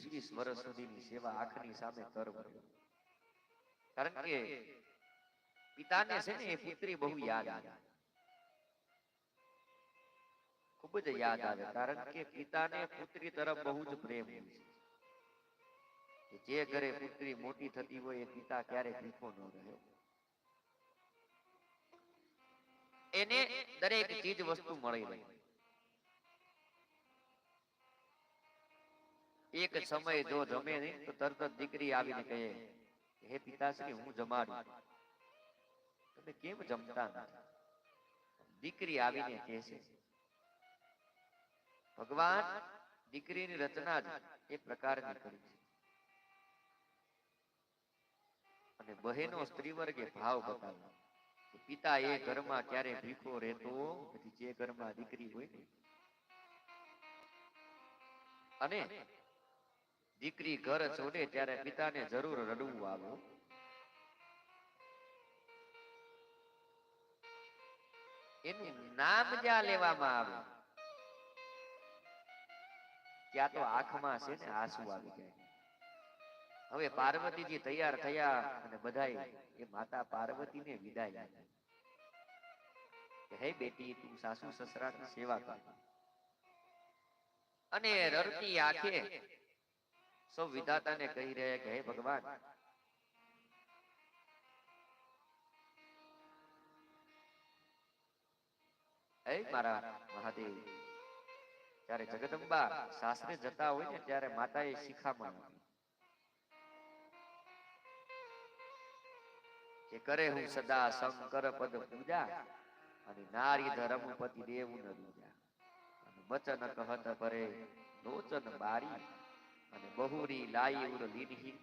20 વર્ષ સુધીની સેવા આંખની સામે તર વર્યો. કારણ કે પિતાને છે ને એ પુત્રી બહુ યાદ આવે, ખૂબ જ યાદ આવે. કારણ કે પિતાને પુત્રી તરફ બહુ જ પ્રેમ હોય છે. જે ઘરે પુત્રી મોટી થતી હોય એ પિતા ક્યારે ભીખો ન રહ્યો. એને દરેક ચીજ વસ્તુ મળી રહી. એક સમય જો જમે નહીં તો તરત જ દીકરી આવીને કહે, હે પિતાશ્રી હું જમાડું, તમે કેમ જમતા નથી? દીકરી આવીને કહે છે. ભગવાન દીકરીની રચના જ એ પ્રકારની કરી છે. અને બહેનો સ્ત્રી વર્ગે ભાવ બતાવ્યો. પિતા એ ઘરમાં ક્યારે ભીખો રહેતો નથી, જે ઘરમાં દીકરી હોય ને. અને દીકરી ઘર છોડે ત્યારે પિતાને જરૂર રડવું આવે. એનું નામ જ્યાં લેવામાં આવે ત્યાં તો આંખમાં છે ને આંસુ આવી જાય. હવે પાર્વતીજી તૈયાર થયા અને બધાય એ માતા પાર્વતીને વિદાય આપી. હે બેટી તું સાસુ સસરાની સેવા કર. અને રડતી આંખે સૌ વિધાતાને કહી રહ્યા કે હે ભગવાન, હે મારા મહાદેવ, જ્યારે જગદંબા સાસરે જતા હોય ને ત્યારે માતાએ શિખામણ આપી કે કરે હું સદા શંકર પદ પૂજા અને નારી ધર્મપતિ દેવ ન દૂજા. વચન કહત પરે લોચન બારી અને બહુરી લાઈ ઉર લીધી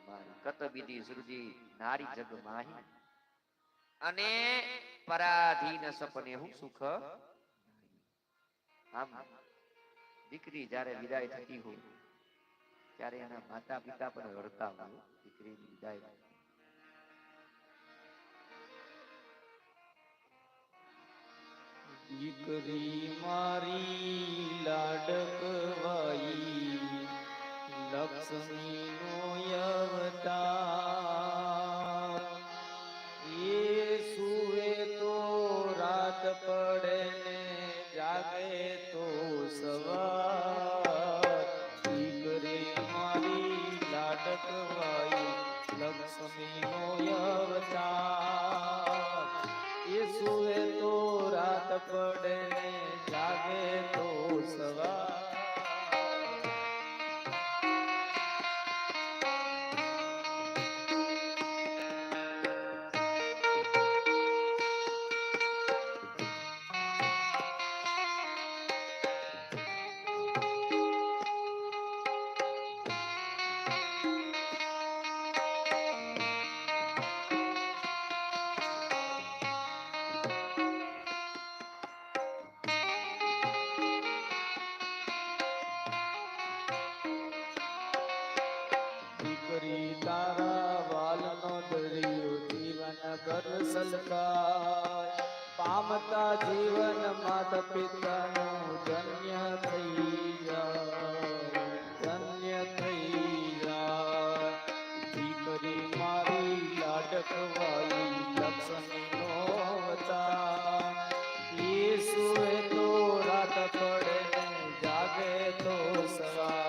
મારી કત બીજી સૃજી નારી જગ માહી અને પરાધીન સપને હું સુખ. આમ દીકરી જ્યારે વિદાય થતી હોય ત્યારે એના માતા પિતા પણ રડતા હોય દીકરીની વિદાય. દીકરી મારી લાડકવાઈ લક્ષ્મી નો અવતાર. એ સુવે તો રાત પડે ને જાગે તો સવાર. દીકરી મારી લાડકવાઈ લક્ષ્મી નો અવતાર. એ સુવે તો રાત પડે ને જાગે તો સવાર. દીકરી તારા વાલનો દરિયો જીવન કર સલકાય. પામતા જીવન માતા પિતાનું ધન્ય થઈ જાય, ધન્ય થઈ જાય. દીકરી મારી લાડકવાઈ લક્ષ્મી નો અવતાર. એ સુવે તો રાત પડે ને જાગે તો સવાર.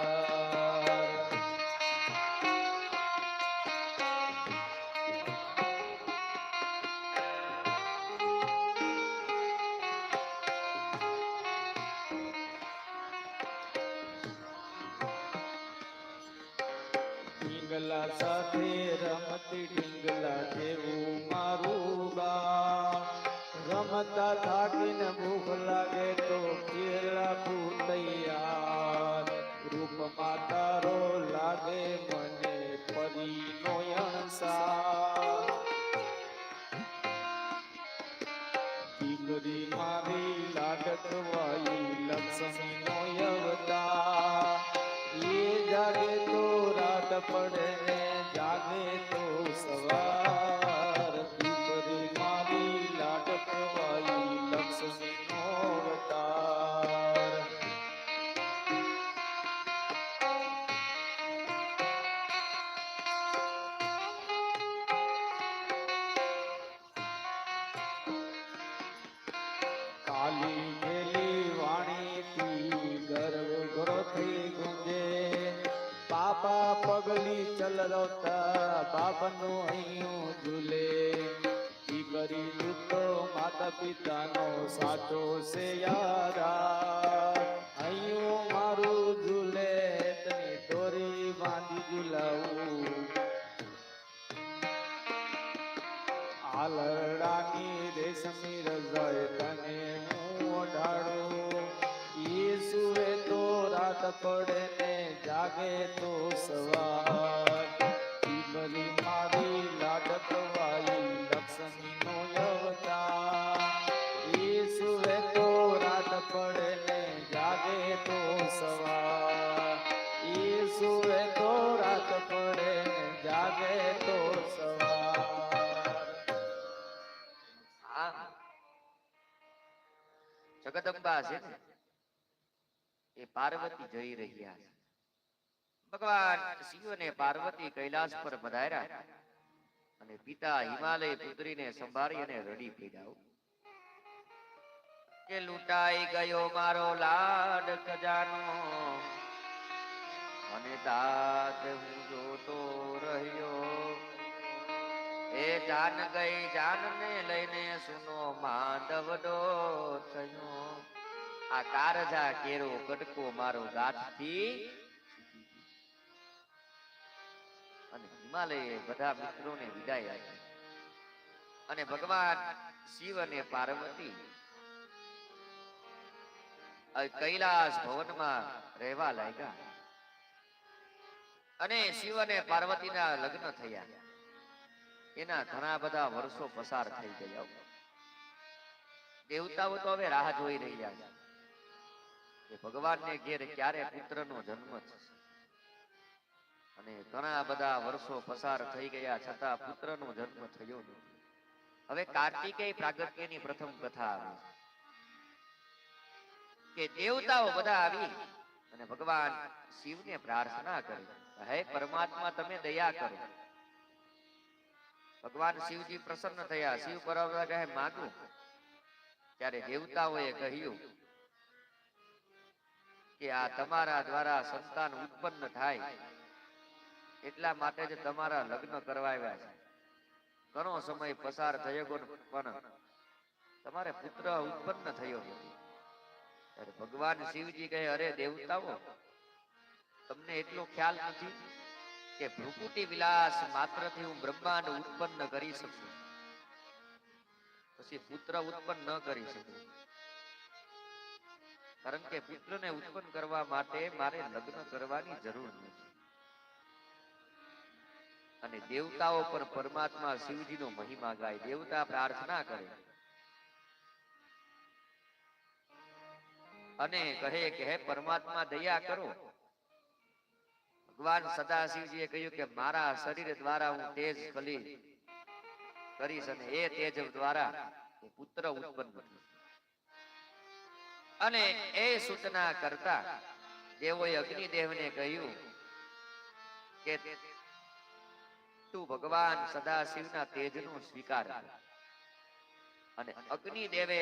ઢીંગલા સાથે રમતી ઢીંગલા જેવું મારું ગામ. રમતા થાકીને ભૂખ લાગે તો કેળા તૈયાર. રૂપમાં તારો લાગે મને પરીનો અણસાર. દીકરી મારી લાડકવાઈ લક્ષ્મી નો અવતાર. એ જાગે તો રાત પડે ને જાગે તો સવાર. દીકરી મારી લાડકવાઈ લક્ષ્મી નો અવતાર. બાપા પગલી ચલરવતા બાપનું અહીંયું ઝૂલે દીકરી દૂતો માતા પિતાનો સાચો છે યારા અહીંયું મારું ઝૂલે તની દોરી બાંધી ઝૂલાવું આલરડાની રેશમી રજાય તને હું ઓઢાડું ઈસુએ તો રાત પડે ને જાગે તો સવાર દીકરી મારી લાડકવાઈ લક્ષ્મીનો અવતાર ઈસુએ તો રાત પડે ને જાગે તો સવાર ઈસુએ તો રાત પડે ને જાગે તો સવાર આમ જગદંબા છે ને એ પાર્વતી જઈ રહ્યા છે. ભગવાન શિવ અને પાર્વતી કૈલાસ પર પધાર્યા અને પિતા હિમાલય પુત્રીને સંભાળી અને રડી પડ્યા કે લૂંટાઈ ગયો મારો લાડ ખજાનો અને તાત હું જોતો રહ્યો એ જાન ગઈ જાનને લઈને સુનો માંડવડો થયો આ કારજા કેરો કડકો મારો ગાંઠથી અને હિમાલયે બધા મિત્રોને વિદાય આપી અને ભગવાન શિવ અને પાર્વતી કૈલાસ ભવનમાં રહેવા લાગ્યા અને શિવ અને પાર્વતીના લગ્ન થયા. એના ઘણા બધા વર્ષો પસાર થઈ ગયા. દેવતાઓ તો હવે રાહ જોઈ રહ્યા છે કે ભગવાનને ઘેર ક્યારે પુત્રનો જન્મ થશે અને ઘણા બધા વર્ષો પસાર થઈ ગયા છતાં પુત્રનો જન્મ થયો નથી. હવે કાર્તિકેય પ્રાગટ્યની પ્રથમ કથા આવે કે દેવતાઓ બધા આવી અને ભગવાન શિવને પ્રાર્થના કરી, હે પરમાત્મા તમે દયા કરો. ભગવાન શિવજી પ્રસન્ન થયા. શિવ પરમાત્મા કહે માંગો. ત્યારે દેવતાઓએ કહ્યું કે આ તમારા દ્વારા સંતાન ઉત્પન્ન થાય એટલા માટે જ તમારા લગ્ન કરવાવ્યા છે. ઘણો સમય પસાર થયો પણ તમારે પુત્ર ઉત્પન્ન થયો નથી. ત્યારે ભગવાન શિવજી કહે અરે દેવતાઓ, તમને એટલો ખ્યાલ નથી કે ભ્રુકુટી વિલાસ માત્રથી હું બ્રહ્માંડ ઉત્પન્ન કરી શકું, પછી પુત્ર ઉત્પન્ન ન કરી શકું. કારણ કે પુત્રને ઉત્પન્ન કરવા માટે મારે લગ્ન કરવાની જરૂર નથી. અને દેવતાઓ પર પરમાત્મા શિવજીનો મહિમા ગાય. દેવતા પ્રાર્થના કરે અને કહે કે હે પરમાત્મા દયા કરો. ભગવાન સદાશિવજીએ કહ્યું કે મારા શરીર દ્વારા હું તેજ ખલી કરીશ અને એ તેજ દ્વારા પુત્ર ઉત્પન્ન થશે. અને એ સૂચના કરતા દેવોએ અગ્નિદેવને કહ્યું કે તું ભગવાન સદાશિવના તેજનો સ્વીકાર કર. અને અગ્નિદેવે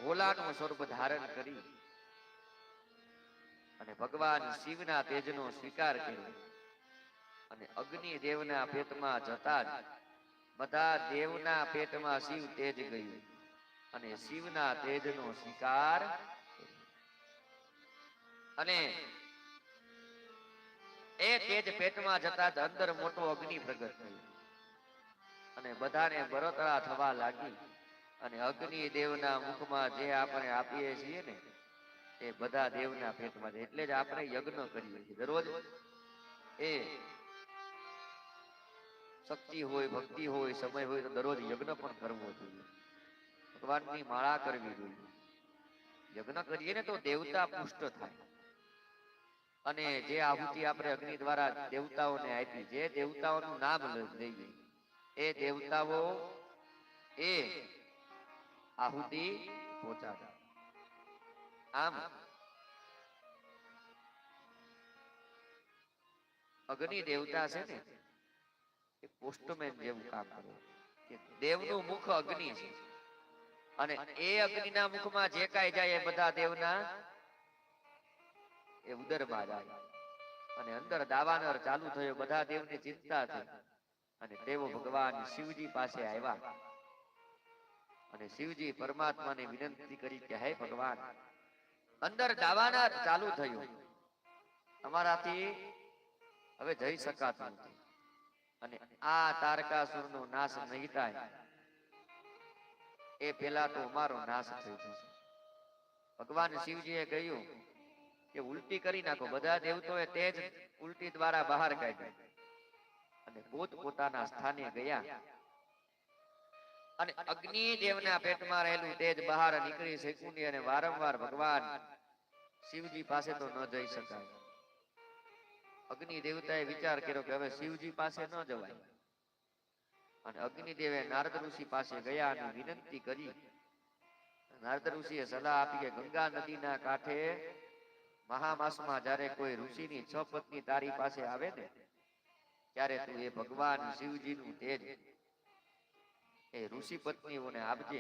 હોલાનું સ્વરૂપ ધારણ કરી અને ભગવાન શિવના તેજનો સ્વીકાર કર્યો. અને અગ્નિદેવના પેટમાં જતા જ બધા દેવના પેટમાં શિવ તેજ ગયું અને શિવના તેજનો સ્વીકાર અને એ તેજ પેટમાં જતા જ અંદર મોટો અગ્નિ પ્રગટ થયો અને બધાને બળતરા થવા લાગી. અને અગ્નિ દેવના મુખમાં જે આપણે આપીએ છીએ ને એ બધા દેવના પેટમાં. એટલે જ આપણે યજ્ઞ કરીએ છીએ દરરોજ. એ શક્તિ હોય, ભક્તિ હોય, સમય હોય તો દરરોજ યજ્ઞ પણ કરવો જોઈએ. ભગવાનની માળા કરવી જોઈએ. યજ્ઞ કરીએ ને તો દેવતા પુષ્ટ થાય. અને જે આહુતિ આપણે અગ્નિ દ્વારા દેવતાઓને આપી, જે દેવતાઓનું નામ લઈએ એ દેવતાઓ એ આહુતિ પહોંચાડે. આમ અગ્નિ દેવતા છે ને એ પોસ્ટમેન જેવું કામ કરે. દેવનું મુખ અગ્નિ છે અને એ અગ્નિના મુખમાં જે કાંઈ જાય એ બધા દેવના એ ઉદરમાં જાય. અને અંદર દાવાનળ ચાલુ થયો. બધા દેવને ચિંતા થઈ અને તેઓ ભગવાન શિવજી પાસે આવ્યા અને શિવજી પરમાત્માને વિનંતી કરી કે હે ભગવાન, અંદર દાવાનળ ચાલુ થયું, અમારાથી હવે જઈ શકાતું નથી અને આ તારકાસુરનો નાશ નહીં થાય એ પેલા તો અમારો નાશ થઈ જશે. ભગવાન શિવજીએ કહ્યું કે ઉલટી કરી નાખો. બધા દેવતાઓએ તેજ ઉલટી દ્વારા બહાર કાઢ્યું અને પોત પોતાના સ્થાને ગયા અને અગ્નિ દેવના પેટમાં રહેલું તેજ બહાર નીકળી શક્યું નહીં અને વારંવાર ભગવાન શિવજી પાસે તો ન જઈ શકાય. અગ્નિ દેવતાએ વિચાર કર્યો કે હવે શિવજી પાસે ન જવાય અને અગ્નિદેવે નારદ ઋષિ પાસે ગયા અને વિનંતી કરી. નારદ ઋષિએ સલાહ આપી કે ગંગા નદીના કાંઠે મહામાસમાં જ્યારે કોઈ ઋષિની 6 પત્ની તારી પાસે આવે ને ત્યારે તું એ ભગવાન શિવજીનું તેજ એ ઋષિ પત્નીઓને આપજે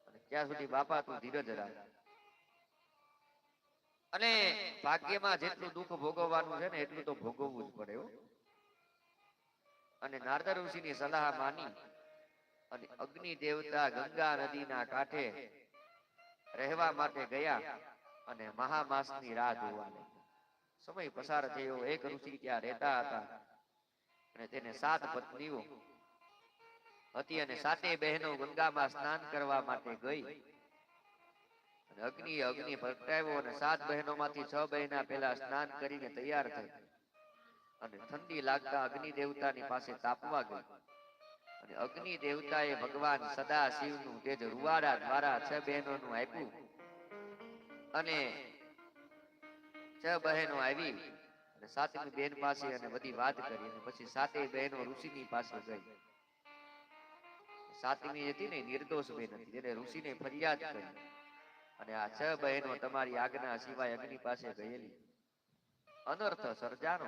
અને ત્યાં સુધી બાપા તું ધીરજ રાખ. અને ભાગ્યમાં જેટલું દુઃખ ભોગવવાનું છે ને એટલું તો ભોગવવું જ પડે હો. અને નારદ ઋષિની સલાહ માની અને અગ્નિ દેવતા ગંગા નદીના કાંઠે રહેવા માટે ગયા અને મહામાસની રાહ જોવા લાગ્યા. સમય પસાર થયો. એક ઋષિ ત્યાં રહેતા હતા અને તેને 7 પત્નીઓ હતી અને 7 બહેનો ગંગામાં સ્નાન કરવા માટે ગઈ અને અગ્નિ પ્રગટાવ્યો અને 7 બહેનોમાંથી 6 બહેના પહેલા સ્નાન કરીને તૈયાર થઈ અને ઠંડી લાગતા અગ્નિ દેવતાની પાસે તાપવા ગઈ અને અગ્નિ દેવતાએ ભગવાન સદા શિવનું તેજ રૂવાડા દ્વારા 6 બહેનોનું આપ્યું અને 6 બહેનો આવી અને 7મી બહેન પાસે અને બધી વાત કરી અને પછી 7 બહેનો ઋષિની પાસે ગઈ. 7મી હતી ને નિર્દોષ બહેન હતી, જેને ઋષિને ફરિયાદ કરી અને આ 6 બહેનો તમારી આજ્ઞા સિવાય અગ્નિ પાસે ગયેલી, અનર્થ સર્જાનો.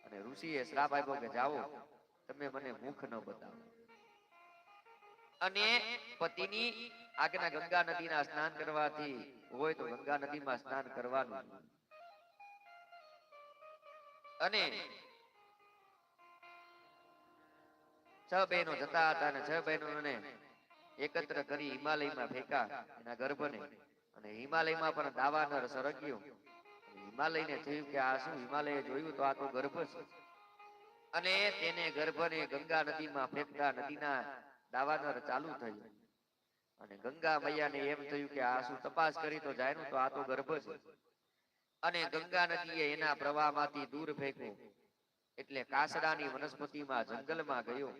અને ઋષિએ શ્રાપ આપ્યો કે જાઓ તમે મને મુખ ન બતાવો અને પતિની આજ્ઞા ગંગા નદીના સ્નાન કરવાથી હોય તો ગંગા નદીમાં સ્નાન કરવાનું. અને 6 બહેનો જતા હતા અને 6 બહેનોને એકત્ર કરી હિમાલયમાં ફેંકા એના ગર્ભને અને હિમાલયમાં પણ દાવાનળ સરગ્યો. હિમાલયને થયું કે આ શું? હિમાલયે જોયું તો આ તો ગર્ભ છે અને તેને ગર્ભને ગંગા નદીમાં ફેંકતા નદીના દાવાનળ ચાલુ થયું અને ગંગા મૈયાને એમ થયું કે આ શું? તપાસ કરી તો જાય તો આ તો ગર્ભ છે. અને ગંગા નદીએ એના પ્રવાહમાંથી દૂર ફેંક્યું એટલે કાસડાની વનસ્પતિમાં જંગલમાં ગયો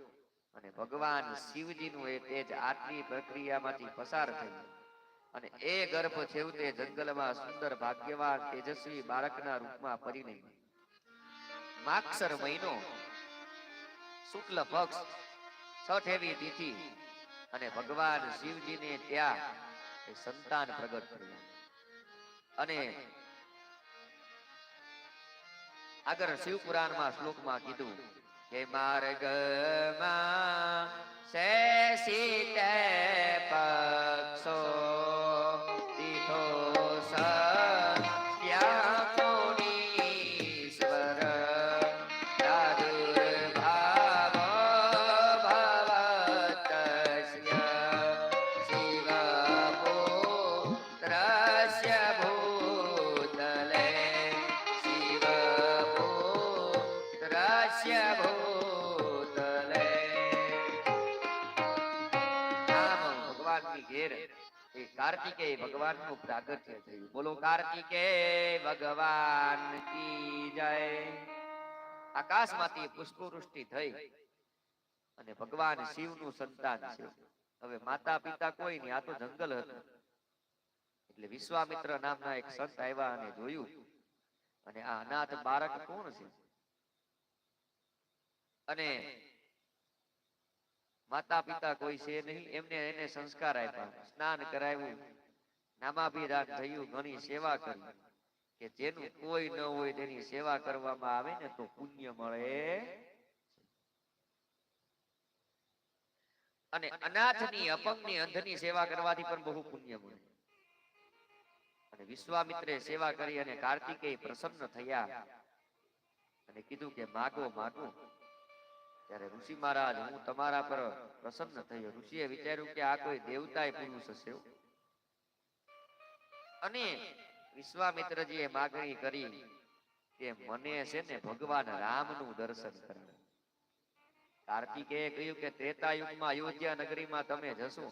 અને ભગવાન શિવજીનું એ તેજ આટલી પ્રક્રિયામાંથી પસાર થયું અને એ ગર્ભ છેવટે જંગલમાં સુંદર ભાગ્યવાન તેજસ્વી બાળકના રૂપમાં પરિણમ્યો. માગસર મહિનો, શુક્લ પક્ષ, 6ઠ તિથિ અને ભગવાન શિવજીને ત્યાં એ સંતાન પ્રગટ થયું. અને આગળ શિવ પુરાણમાં શ્લોકમાં કીધું કે માર્ગમાં શેષિત પક્ષો તીથો કાર્તિકેય ભગવાનનું પ્રાગટ્ય થયું. બોલો કાર્તિકેય ભગવાન કી જય. આકાશમાંથી પુષ્પવૃષ્ટિ થઈ અને ભગવાન શિવનું સંતાન છે. હવે માતા પિતા કોઈ નહીં, આ તો જંગલ હતું. એટલે વિશ્વામિત્ર નામના એક સંત આવ્યા અને જોયું અને આ અનાથ બાળક કોણ છે? અને માતા પિતા કોઈ છે નહીં, એમને એને સંસ્કાર આપ્યા, સ્નાન કરાવ્યું, નામાભિદાન થયું, ઘણી સેવા કરી કે જેનું કોઈ ન હોય તેની સેવા કરવામાં આવે ને તો પુણ્ય મળે. અને અનાથની, અપંગની, અંધની સેવા કરવાથી પણ બહુ પુણ્ય મળે. અને વિશ્વામિત્રે સેવા કરી અને કાર્તિકેય પ્રસન્ન થયા અને કીધું કે માગો માગો. ત્યારે ઋષિ મહારાજ હું તમારા પર પ્રસન્ન થયો. ઋષિએ વિચાર્યું કે આ કોઈ દેવતાય પુરુષ હશે. અને વિશ્વામિત્રજીએ માગણી કરી કે મને છે ને ભગવાન રામનું દર્શન કરાવો. કાર્તિકેયે કહ્યું કે ત્રેતાયુગમાં અયોધ્યા નગરીમાં તમે જશો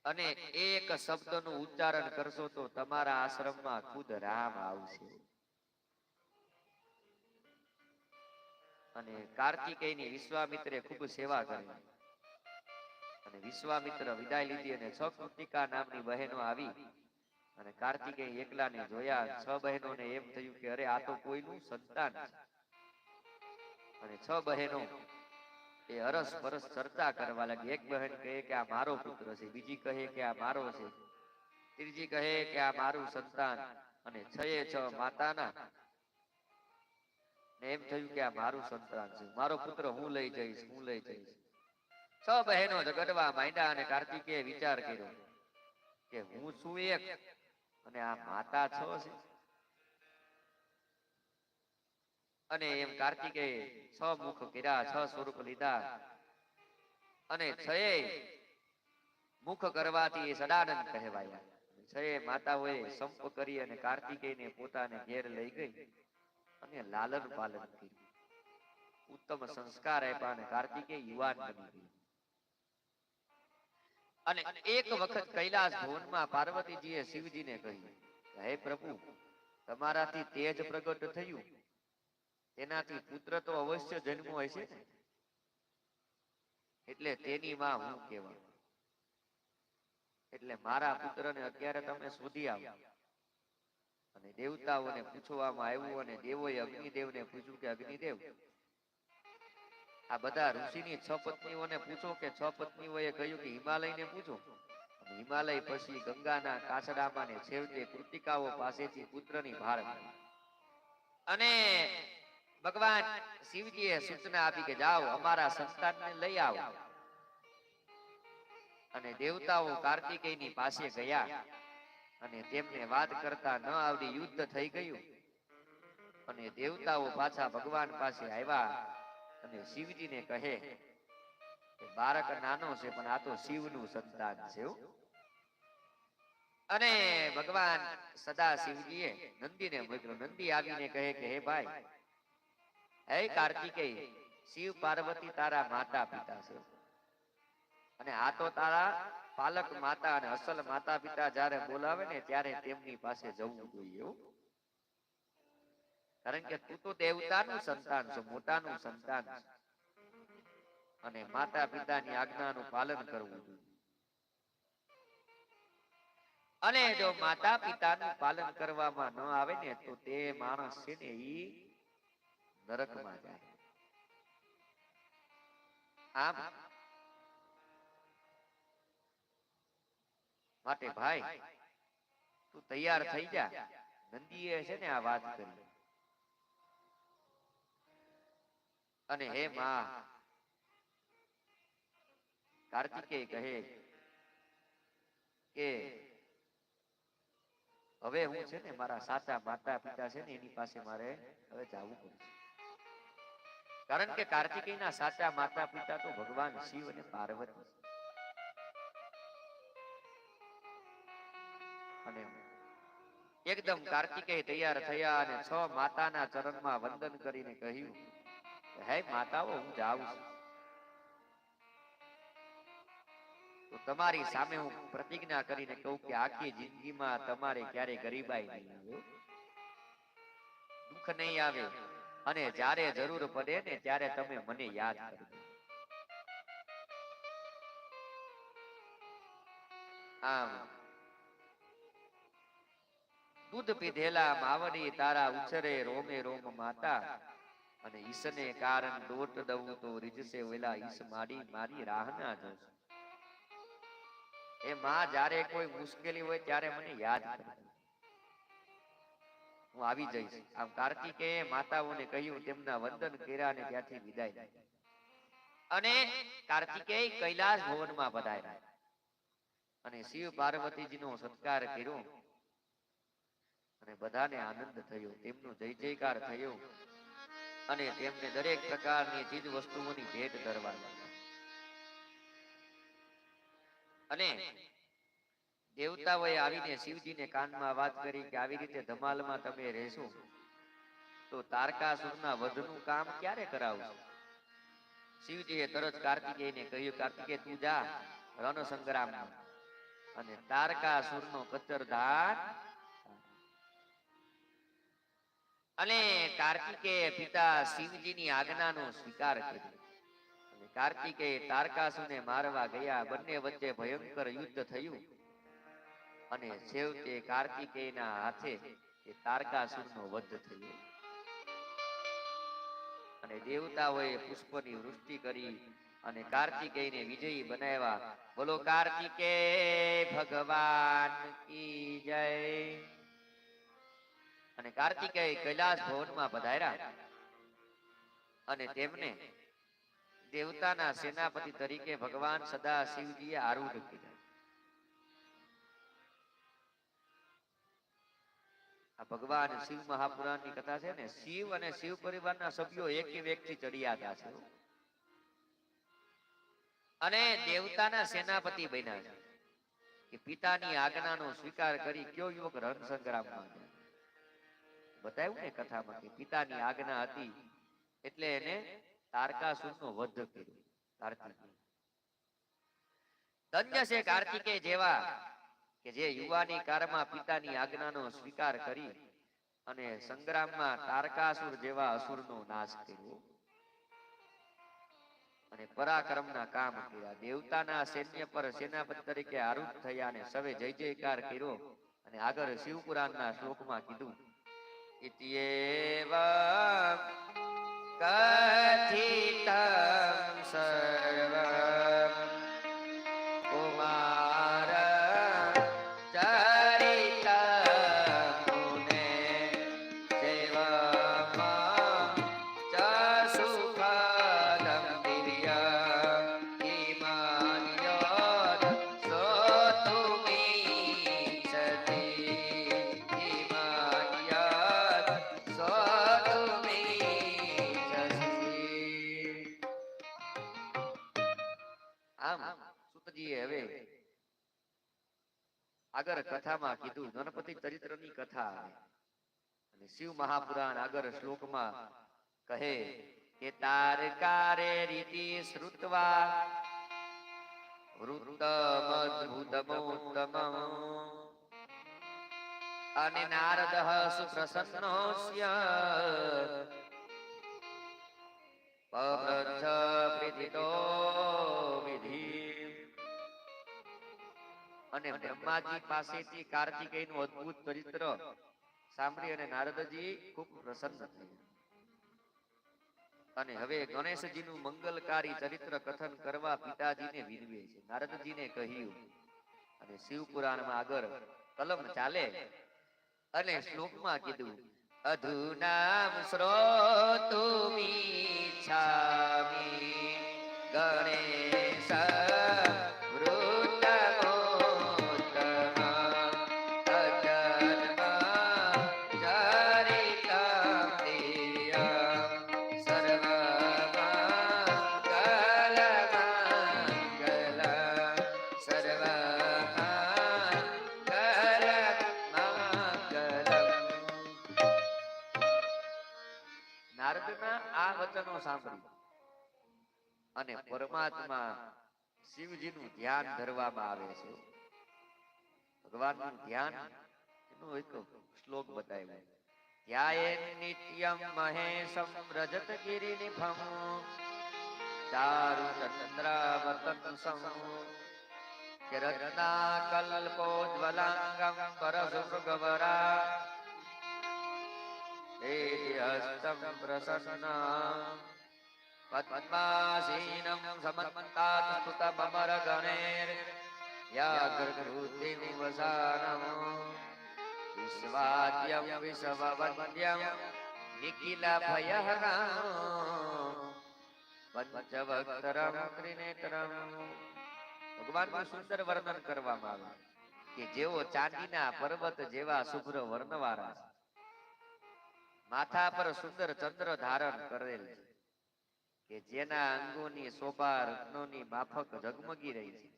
અને એક શબ્દનું ઉચ્ચારણ કરશો તો તમારા આશ્રમમાં ખુદ રામ આવશે. અને કાર્તિકેયની વિશ્વામિત્રે ખૂબ સેવા કરી. અને વિશ્વામિત્ર વિદાય લીધી અને 6 કૃતિકા નામની બહેનો આવી અને કાર્તિકેય એકલાને જોયા. 6 બહેનોને એમ થયું કે અરે આ તો કોઈનું સંતાન છે. અને 6 બહેનો એ અરસ પરસ ચર્ચા કરવા લાગી. એક બહેન કહે કે આ મારો પુત્ર છે, બીજી કહે કે આ મારો છે, ત્રીજી કહે કે આ મારું સંતાન. અને 6 માતાના ને એમ થયું કે આ મારું સંતાન છે, મારો પુત્ર હું લઈ જઈશ, હું લઈ જઈશ. 6 બહેનો ઝઘડવા માંડ્યા અને કાર્તિકેય વિચાર કર્યો કે હું છું એક અને આ માતા 6 છે. અને એમ કાર્તિકેય 6 મુખ કર્યા, 6 સ્વરૂપ લીધા અને 6 મુખ કરવાથી એ સદાનંદ કહેવાયા. 6 માતાઓએ સંપ કરી અને કાર્તિકેયને પોતાને ઘેર લઈ ગઈ અને લાલન પાલન કર્યું. ઉત્તમ સંસ્કાર આપ્યા અને કાર્તિકેય યુવાન બની ગયો. અને એક વખત કૈલાસ ભવનમાં પાર્વતીજીએ શિવજીને કહ્યું, હે પ્રભુ, તમારાથી તેજ પ્રગટ થયું, તેનાથી પુત્ર તો અવશ્ય જન્મો હશે ને, એટલે તેની માં હું કહેવા. એટલે મારા પુત્રને અત્યારે તમે શોધી આવો. અને દેવતાઓને પૂછવામાં આવ્યું અને દેવોએ અગ્નિદેવને પૂછ્યું કે અગ્નિદેવ, આ બધા ઋષિની 6 પત્નીઓને પૂછો કે 6 પત્નીઓએ કહ્યું કે હિમાલયને પૂછો. હિમાલય પછી ગંગાના કાછડામાં ને છેવટે કૃતિકાઓ પાસેથી પુત્રની ભાળ મળી. અને ભગવાન શિવજીએ સૂચના આપી કે જાઓ અમારા સંતાનને લઈ આવો. અને દેવતાઓ કાર્તિકેયની પાસે ગયા અને તેમને વાત કરતા ન આવડી યુદ્ધ થઈ ગયું. અને દેવતાઓ પાછા ભગવાન પાસે આવ્યા અને શિવજીને કહે કે બાળક નાનો છે પણ આ તો શિવનું સંતાન છે. અને ભગવાન સદા શિવજીએ નંદીને મોકલ્યો. નંદી આવીને કહે કે હે ભાઈ, હે કાર્તિકેય, શિવ પાર્વતી તારા માતા પિતા છે અને આ તો તારા પાલક માતા અને અસલ માતા પિતા જ્યારે બોલાવે ને ત્યારે તેમની પાસે જવું જોઈએ. કારણ કે તું તો દેવતાનું સંતાન છે, મોટાનું સંતાન છે અને માતા પિતાની આજ્ઞાનું પાલન કરવું જોઈએ. અને જો માતા પિતાનું પાલન કરવામાં ન આવે ને તો તે માણસ છે ને ઈ નરકમાં જાય. આમ માટે ભાઈ તું તૈયાર થઈ જા. નંદીએ છે ને આ વાત કરી. અને હે માં, કાર્તિકેય કહે કે હવે હું છે ને મારા સાચા માતા પિતા છે ને એની પાસે મારે હવે જવું પડશે. કારણ કે કાર્તિકેયના સાચા માતા પિતા તો ભગવાન શિવ અને પાર્વતી. અને એકદમ કાર્તિકેય તૈયાર થયા અને 6 માતાના ચરણમાં વંદન કરીને કહ્યું, હે માતાઓ, હું જાઉં છું. તો તમારી સામે હું પ્રતિજ્ઞા કરીને કહું કે આખી જિંદગીમાં તમારે ક્યારે ગરીબાઈ નહીં આવે, દુઃખ નહીં આવે અને જ્યારે જરૂર પડે ને ત્યારે તમે મને યાદ કરજો. આમ દૂધ પીધેલા માવડી તારા ઉછરે રોમે રોમ માતા, અને ઈસને કારણ દોટ દઉં તો રીજસે વેલા ઈસ માડી મારી રાહ ના જોશે. એ માં, જ્યારે કોઈ મુશ્કેલી હોય ત્યારે મને યાદ કરજો, હું આવી જઈશ. આમ કાર્તિકેય માતાઓને કહ્યું, તેમના વંદન કર્યા અને ત્યાંથી વિદાય લીધી. અને કાર્તિકેય કૈલાસ ભવનમાં પધાર્યા અને શિવ પાર્વતીજીનો સત્કાર કર્યો અને બધાને આનંદ થયો, તેમનો જય જયકાર થયો અને તેમને દરેક પ્રકારની ચીજ વસ્તુઓની ભેટ ધરવા લાગ્યા. અને દેવતાઓએ આવીને શિવજીને કાનમાં વાત કરી કે આવી રીતે ધમાલમાં તમે રહેશો તો તારકાસુરના વધનું કામ ક્યારે કરાવશો? શિવજીએ તરત કાર્તિકેયને કહ્યું, કાર્તિકેય તું જા રણ સંગ્રામમાં અને તારકાસુરનો કચરધાન. અને કાર્તિકેય પિતા શિવજીની આજ્ઞાનો સ્વીકાર કર્યો અને કાર્તિકેય તારકાસુરને મારવા ગયા. બંને વચ્ચે ભયંકર યુદ્ધ થયું અને છેવટે કાર્તિકેયના હાથે એ તારકાસુરનો વધ થયો અને દેવતાઓએ પુષ્પની વૃષ્ટિ કરી અને કાર્તિકેયને વિજયી બનાવ્યા. બોલો કાર્તિકેય ભગવાન કી જય. અને કાર્તિકેય કૈલાસ ભવનમાં પધાર્યા અને તેમને દેવતાના સેનાપતિ તરીકે ભગવાન સદાશિવજીએ આરૂઢ કર્યા. આ ભગવાન શિવ મહાપુરાણની કથા છે ને, શિવ અને શિવ પરિવારના સભ્યો એક વ્યક્તિ ચડિયાતા છે અને દેવતાના સેનાપતિ બન્યા છે કે પિતાની આજ્ઞાનો સ્વીકાર કરી કયો યુવક રણ સંગ્રામમાં જાય. બતાવ્યું ને કથામાં કે પિતાની આજ્ઞા હતી એટલે એને તારકાસુરનો વધ કર્યો. કાર્તિકેય ધન્ય છે કાર્તિકેય જેવા કે જે યુવાની કાળમાં પિતાની આજ્ઞાનો સ્વીકાર કરી અને સંગ્રામમાં તારકાસુર જેવા અસુરનો નાશ કર્યો અને પરાક્રમના કામ કર્યા. દેવતાના સૈન્ય પર સેનાપતિ તરીકે આરૂઢ થયા અને સવે જય જયકાર કર્યો. અને આગળ શિવપુરાણના શ્લોકમાં કીધું, ઇત્યેવ કથિતં સર્વં કુમાર ચરિતં મુને સેવમાં ચ સુખદં દિવ્યં કિમન્યોત સોતુમીચ્છતિ કિમન્યોત સોતુમીચ્છસી. આમ સુતજીએ હવે આગળ કથામાં કીધું, ગણપતિ ચરિત્રની કથા અને શિવ મહાપુરાણ આગળ શ્લોકમાં કહે કે તારકારે રીતિ શ્રુત્વા વૃત્તમદ્ભુતમોત્તમં અને નારદઃ સુપ્રસન્નોસ્ય પપ્રચ્છ પ્રીતિતો વિધિ. અને બ્રહ્માજી પાસેથી કાર્તિકેયનું અદ્ભુત ચરિત્ર સાંભળી અને નારદજી ખૂબ પ્રસન્ન થયા અને હવે ગણેશજીનું મંગલકારી ચરિત્ર કથન કરવા પિતાજીને વિનવે છે. નારદજીને કહ્યું અને શિવપુરાણમાં આગળ કલમ ચાલે અને શ્લોકમાં કીધું, અધુનામ શ્રોતુમીચ્છામિ ગણેશ સાંભળી અને પરમાત્મા શિવજીનું ધ્યાન ધરવામાં આવે છે. ભગવાનનું ધ્યાન એનો એક શ્લોક બતાવ્યો, ધ્યાયેન નિત્યમ મહેશમ રજત ગિરિનિભમ ચારુ ચંદ્રાવતંસં કે રત્નાકલ્પોજ્વલાંગમ પરશુભગવરા હસ્તમ પ્રસન્ના પદ્માસીનમ સમન્તાત સ્તુતમર ગણેર વ્યાઘ્રકૃતિમ વસાનમ વિશ્વાદ્યમ વિશ્વવંદ્યમ નિખિલ ભયહરામ પંચવક્તરમ ત્રિનેત્રમ. ભગવાનનું સુંદર વર્ણન કરવામાં આવ્યું કે જેઓ ચાંદીના પર્વત જેવા શુભ્ર વર્ણવાળા છે. માથા પર સુંદર ચંદ્ર ધારણ કરેલ છે, કે જેના અંગોની શોભા રત્નોની માફક ઝગમગી રહી છે.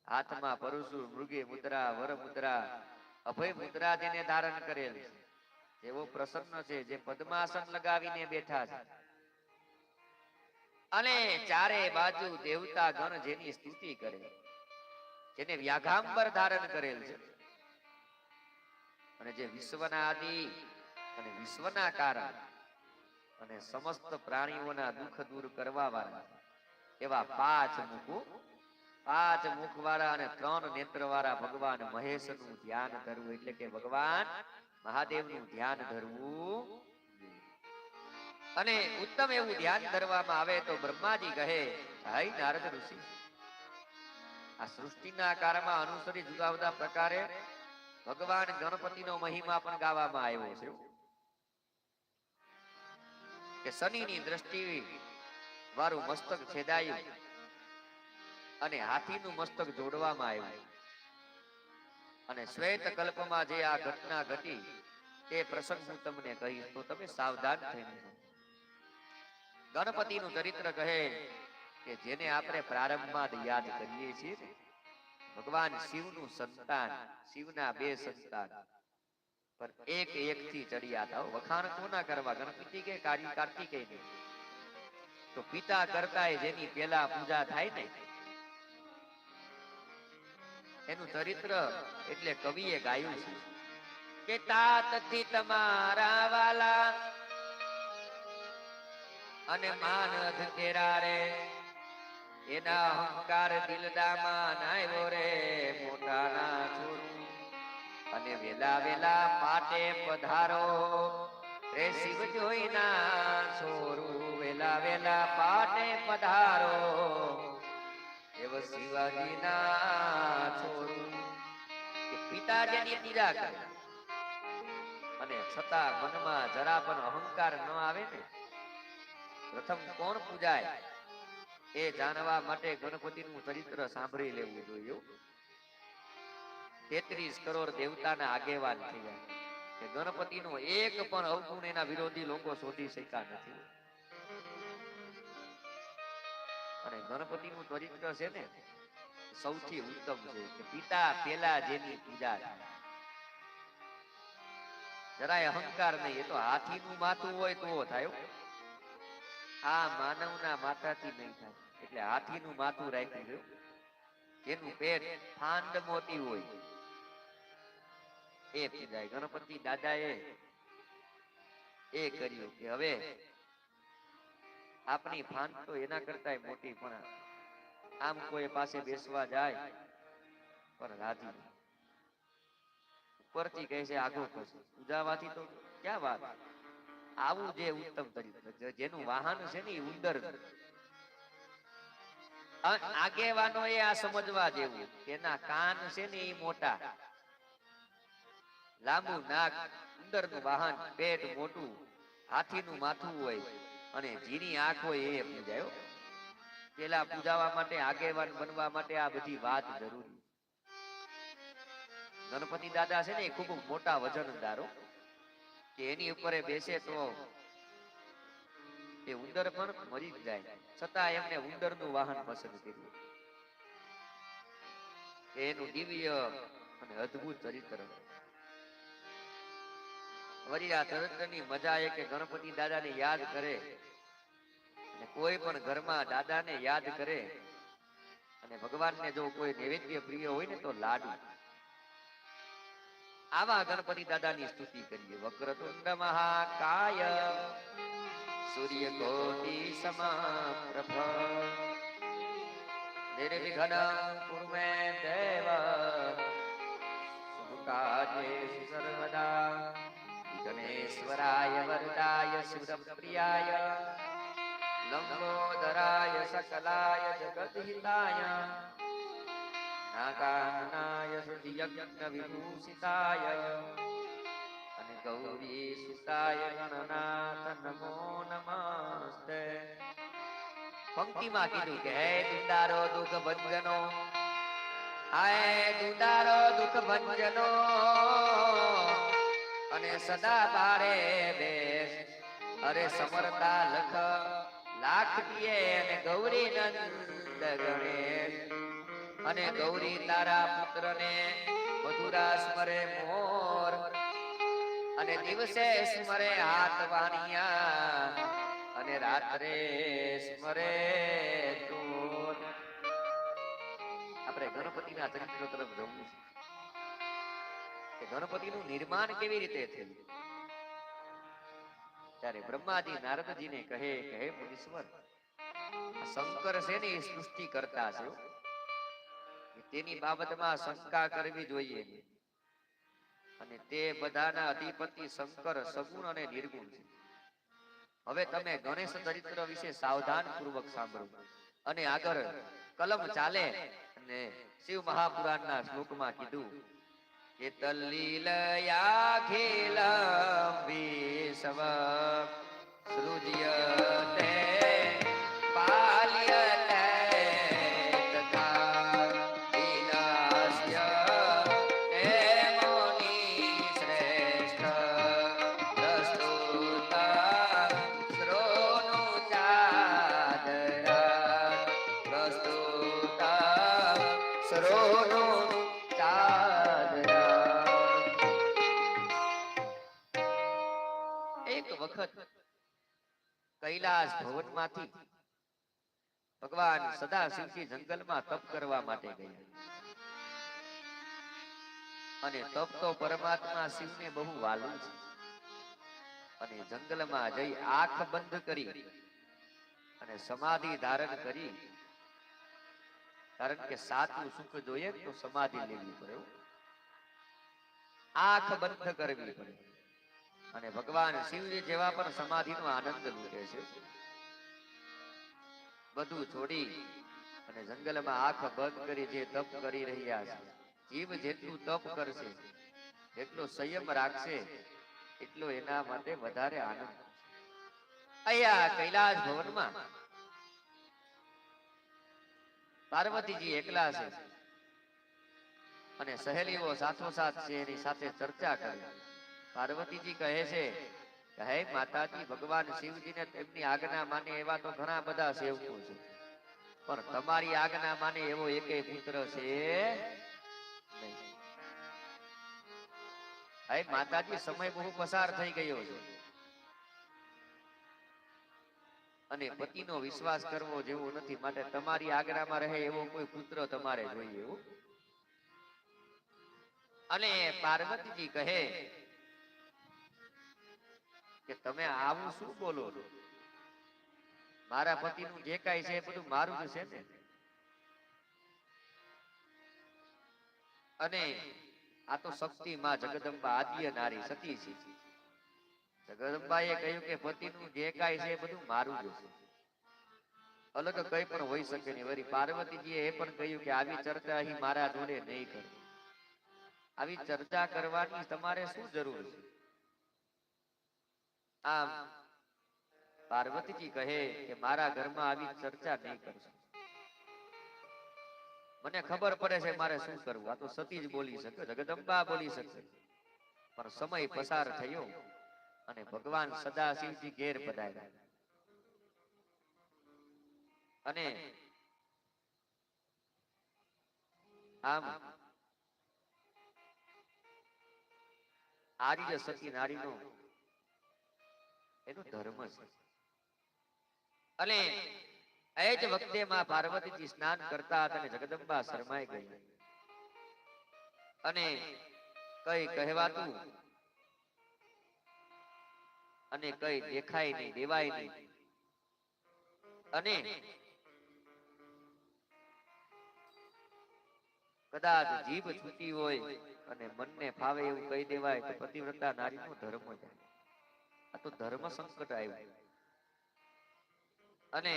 હાથમાં પરશુ મૃગે મુદ્રા વર મુદ્રા અભય મુદ્રા તેને ધારણ કરેલ છે. જેવો પ્રસન્ન છે, જે પદ્માસન લગાવીને બેઠા છે. અને ચારે બાજુ દેવતા ગણ જેની સ્તુતિ કરે, જેને વ્યાઘાંબર ધારણ કરેલ છે. અને જે વિશ્વના આદિ અને વિશ્વના કારણ અને સમસ્ત પ્રાણીઓના દુઃખ દૂર કરવા વાળા એવા પાંચ મુખ વાળા અને 3 નેત્ર વાળા ભગવાન મહેશ નું ધ્યાન ધરવું, એટલે કે ભગવાન મહાદેવ નું ધ્યાન ધરવું. અને ઉત્તમ એવું ધ્યાન ધરવામાં આવે તો બ્રહ્માજી કહે, હાય નારદ ઋષિ, આ સૃષ્ટિના આકારમાં અનુસરી જુદા જુદા પ્રકારે ભગવાન ગણપતિનો મહિમા પણ ગાવામાં આવ્યો છે. કે શનિની દ્રષ્ટિ વાળું મસ્તક છેદાયું અને હાથીનું મસ્તક જોડવામાં આવ્યું. અને શ્વેત કલ્પમાં જે આ ઘટના ઘટી તે પ્રસંગ હું તમને કહીશ, તો તમે સાવધાન થઈને. ગણપતિનું ચરિત્ર કહે કે જેને આપણે પ્રારંભમાં યાદ કરીએ છીએ, ભગવાન શિવનું સંતાન, શિવના 2 સંતાન પર એક થી ચડ્યા હતા. વખાણ કોના કરવા, ગણપતિ કે કાર્તિકેય? તો પિતા કરતા જેની પેલા પૂજા થાય ને એનું ચરિત્ર એટલે કવિએ ગાયું છે કે તાતથી તમારા વાલા અને માનદ તેરા રે, એના અહંકાર દિલદામાં આવ્યો રે મોટાના છોરું. અને વેલા વેલા પાટે પધારો રે શિવ જોઈના છોરું, વેલા વેલા પાટે પધારો એવ શિવાજીના છોરું. કે પિતાજીની પૂજા કરે અને છતાં મનમાં જરા પણ અહંકાર ન આવે ને, પ્રથમ કોણ પૂજાય એ જાણવા માટે ગણપતિનું ચરિત્ર સાંભળી લેવું જોઈએ. 33 કરોડ દેવતાના આગેવાન થઈ જાય કે ગણપતિનો એક પણ અવગુણ એના વિરોધી લોકો શોધી શક્યા નથી. અને ગણપતિનું ચરિત્ર છે ને સૌથી ઉત્તમ છે કે પિતા પેલા જેની પૂજા થાય, જરાય અહંકાર નહીં. એ તો હાથીનું માથું હોય તો થાય, આ માનવના માથાથી નહીં થાય. એટલે હાથીનું માથું રાખ્યું, જેનું પેટ ફાંડ મોટી હોય એ પૂજાય. ગણપતિ દાદાએ એ કર્યું કે હવે આપણી ફાંડ તો એના કરતા મોટી, પણ આમ કોઈ પાસે બેસવા જાય પણ રાજી ઉપરથી કહે છે આગો પછી પૂજાવાથી તો ક્યાં વાત. આવું જે ઉત્તમ ચરિત્ર, જેનું વાહન છે ને ઉંદર, આગેવાનો એ આ સમજવા જેવું. એના કાન છે ને એ મોટા, લાંબુ નાક, ઉંદરનું વાહન, પેટ મોટું, હાથીનું માથું હોય અને જીની આંખ હોય એ પૂજાયો. પેલા પૂજાવા માટે, આગેવાન બનવા માટે આ બધી વાત જરૂરી. ગણપતિ દાદા છે ને એ ખૂબ મોટા વજનદારો, કે એની ઉપર બેસે તો એ ઉંદર પણ મરી જાય, છતાં એમને ઉંદરનું વાહન પસંદ કર્યું. એનું દિવ્ય અને અદ્ભુત ચરિત્ર. વળી આ ચરિત્રની મજા એ કે ગણપતિ દાદાને યાદ કરે, અને કોઈ પણ ઘરમાં દાદાને યાદ કરે અને ભગવાનને જો કોઈ નૈવેદ્ય પ્રિય હોય ને તો લાડુ. આવા ગણપતિ દાદાની સ્તુતિ કરીએ. વક્રતુંડ મહાકાય સૂર્યકોટી સમપ્રભ નિર્વિઘ્नं કુરુ મે દેવ શુભકાર્યેષુ સર્વદા. ગણેશ્વરાય વરદાય સુરપ્રિયાય લંબોદરાય સકલાય જગદ્હિતાય નાગાનનાય શ્રુતિયજ્ઞ વિભૂષિતાય અને ગૌરી સુતાય ગણનાથ નમો નમસ્તે. પંક્તિમાં કીધું કે હે દુંદારો દુઃખ ભંજનો આય દુદારો દુઃખ ભંજનો અને સદા બારે બેસ અરે સમરતા લખ લાખ દિયે અને ગૌરી નંદ ગણેશ અને ગૌરી તારા પુત્રને મધુરા સ્મરે મોર અને દિવસે સ્મરે હાથ વાણિયા અને રાત્રે સ્મરે ચોર. આપણે ગણપતિના ચરિત્ર તરફ જવું છે કે ગણપતિનું નિર્માણ કેવી રીતે થયું. ત્યારે બ્રહ્માજી નારદજીને કહે કે હે મુનીશ્વર, શંકર છે ને એ સૃષ્ટિ કરતા છે, તેની બાબતમાં શંકા કરવી જોઈએ નહીં. અને તે બધાના અધિપતિ શંકર સગુણ અને નિર્ગુણ છે. હવે તમે ગણેશ ચરિત્ર વિશે સાવધાન પૂર્વક સાંભળો અને આગળ કલમ ચાલે. અને શિવ મહાપુરાણના શ્લોકમાં કીધું કે તલ્લીલયાખિલમ વિશ્વ સૃજ્યતે પાલ્યતે તથા વિનાશ્ય હે મુનિ શ્રેષ્ઠ પ્રસ્તુતા શ્રોણુ ચાદરા પ્રસ્તુતા શ્રોણુ ચાદરા. એક વખત કૈલાસ ભવનમાંથી ભગવાન સદાશિવજી જંગલમાં તપ કરવા માટે ગયા. અને તપ તો પરમાત્મા શિવને બહુ વાલું છે. અને જંગલમાં જઈ આંખ બંધ કરી અને સમાધિ ધારણ કરી, કારણ કે સાચું સુખ જોઈએ તો સમાધિ લેવી પડે, આંખ બંધ કરવી પડે. અને ભગવાન શિવજી જેવા પણ સમાધિનો આનંદ લૂટે છે. બધું છોડી અને જંગલમાં આંખ બંધ કરી જે તપ કરી રહ્યા છે, જીવ જેટલું તપ કરશે, જેટલો સંયમ રાખશે, એટલો એના માટે વધારે આનંદ. અહીંયા કૈલાસ ભવનમાં પાર્વતીજી એકલા છે અને સહેલીઓ સાથોસાથ છે, એની સાથે ચર્ચા કરે. પાર્વતીજી કહે છે કે હે માતાજી, ભગવાન શિવજીને તેમની આજ્ઞા માને એવા તો ઘણા બધા સેવકો છે, પણ તમારી આજ્ઞા માને એવો એકેય પુત્ર છે નહીં. હે માતાજી, સમય બહુ પસાર થઈ ગયો છે અને પતિનો વિશ્વાસ કરવો જેવો નથી, માટે તમારી આજ્ઞામાં રહે એવો કોઈ પુત્ર તમારે જોઈએ એવું. અને પાર્વતીજી કહે કે તમે આવું શું બોલો છો? મારા પતિનું જે કાંઈ છે એ બધું મારું જ છે ને. અને આ તો શક્તિ માં જગદંબા આદ્ય નારી સતી છે. જગદંબાએ કહ્યું કે પતિનું જે કાંઈ છે એ બધું મારું જ છે, અલગ કઈ પણ હોઈ શકે નહીં. વળી પાર્વતીજીએ એ પણ કહ્યું કે આવી ચર્ચા અહીં મારા જોડે નહીં કરો. આવી ચર્ચા કરવાની તમારે શું જરૂર છે? આમ પાર્વતીજી કહે કે મારા ઘરમાં આવી ચર્ચા નહીં કરશો. મને ખબર પડે છે મારે શું કરવું. આ તો સતી જ બોલી શકે, જગદંબા બોલી શકે, પણ સમય પસાર થયો અને ભગવાન સદાશિવજી ઘેર પધાર્યા. અને આમ આર્ય સતી નારીનો એનો ધર્મ છે. અને એ જ વખતે માં પાર્વતીજી સ્નાન કરતા હતા અને જગદંબા શરમાઈ ગઈ અને કઈ કહેવાતું અને કઈ દેખાય નહીં, દેવાય નહીં. અને કદાચ જીભ છૂટી હોય અને મનને ફાવે એવું કહી દેવાય તો પતિવ્રતા નારીનો ધર્મ છે. આ તો ધર્મ સંકટ આવ્યું. અને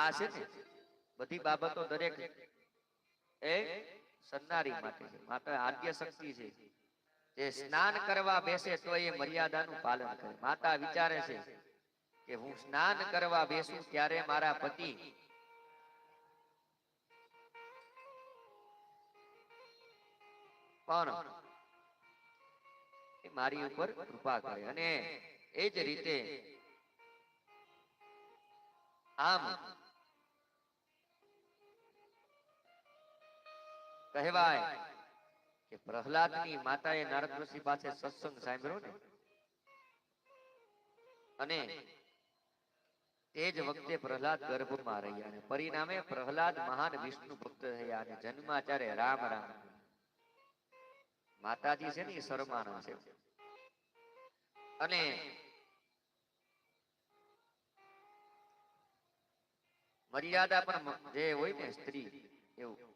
આ છે ને બધી બાબતો દરેક એ સન્નારી માટે છે, માતા આદ્ય શક્તિ છે. જે સ્નાન કરવા બેસે તો એ મર્યાદાનું પાલન કરે. માતા વિચારે છે કે હું સ્નાન કરવા બેસું ત્યારે મારા પતિ પણ એ મારી ઉપર કૃપા કરે. અને એ જ રીતે આમ કહેવાય કે પ્રહલાદની માતાએ નારદ ઋષિ પાસે સત્સંગ સાંભળ્યો ને, અને તે જ વખતે પ્રહલાદ ગર્ભમાં રહ્યા, અને પરિણામે પ્રહલાદ મહાન વિષ્ણુ ભક્ત થયા, અને જન્માચાર્ય રામ રામ. માતાજી છે ને એ શરમાના છે, અને મર્યાદા પણ જે હોય ને સ્ત્રી એવું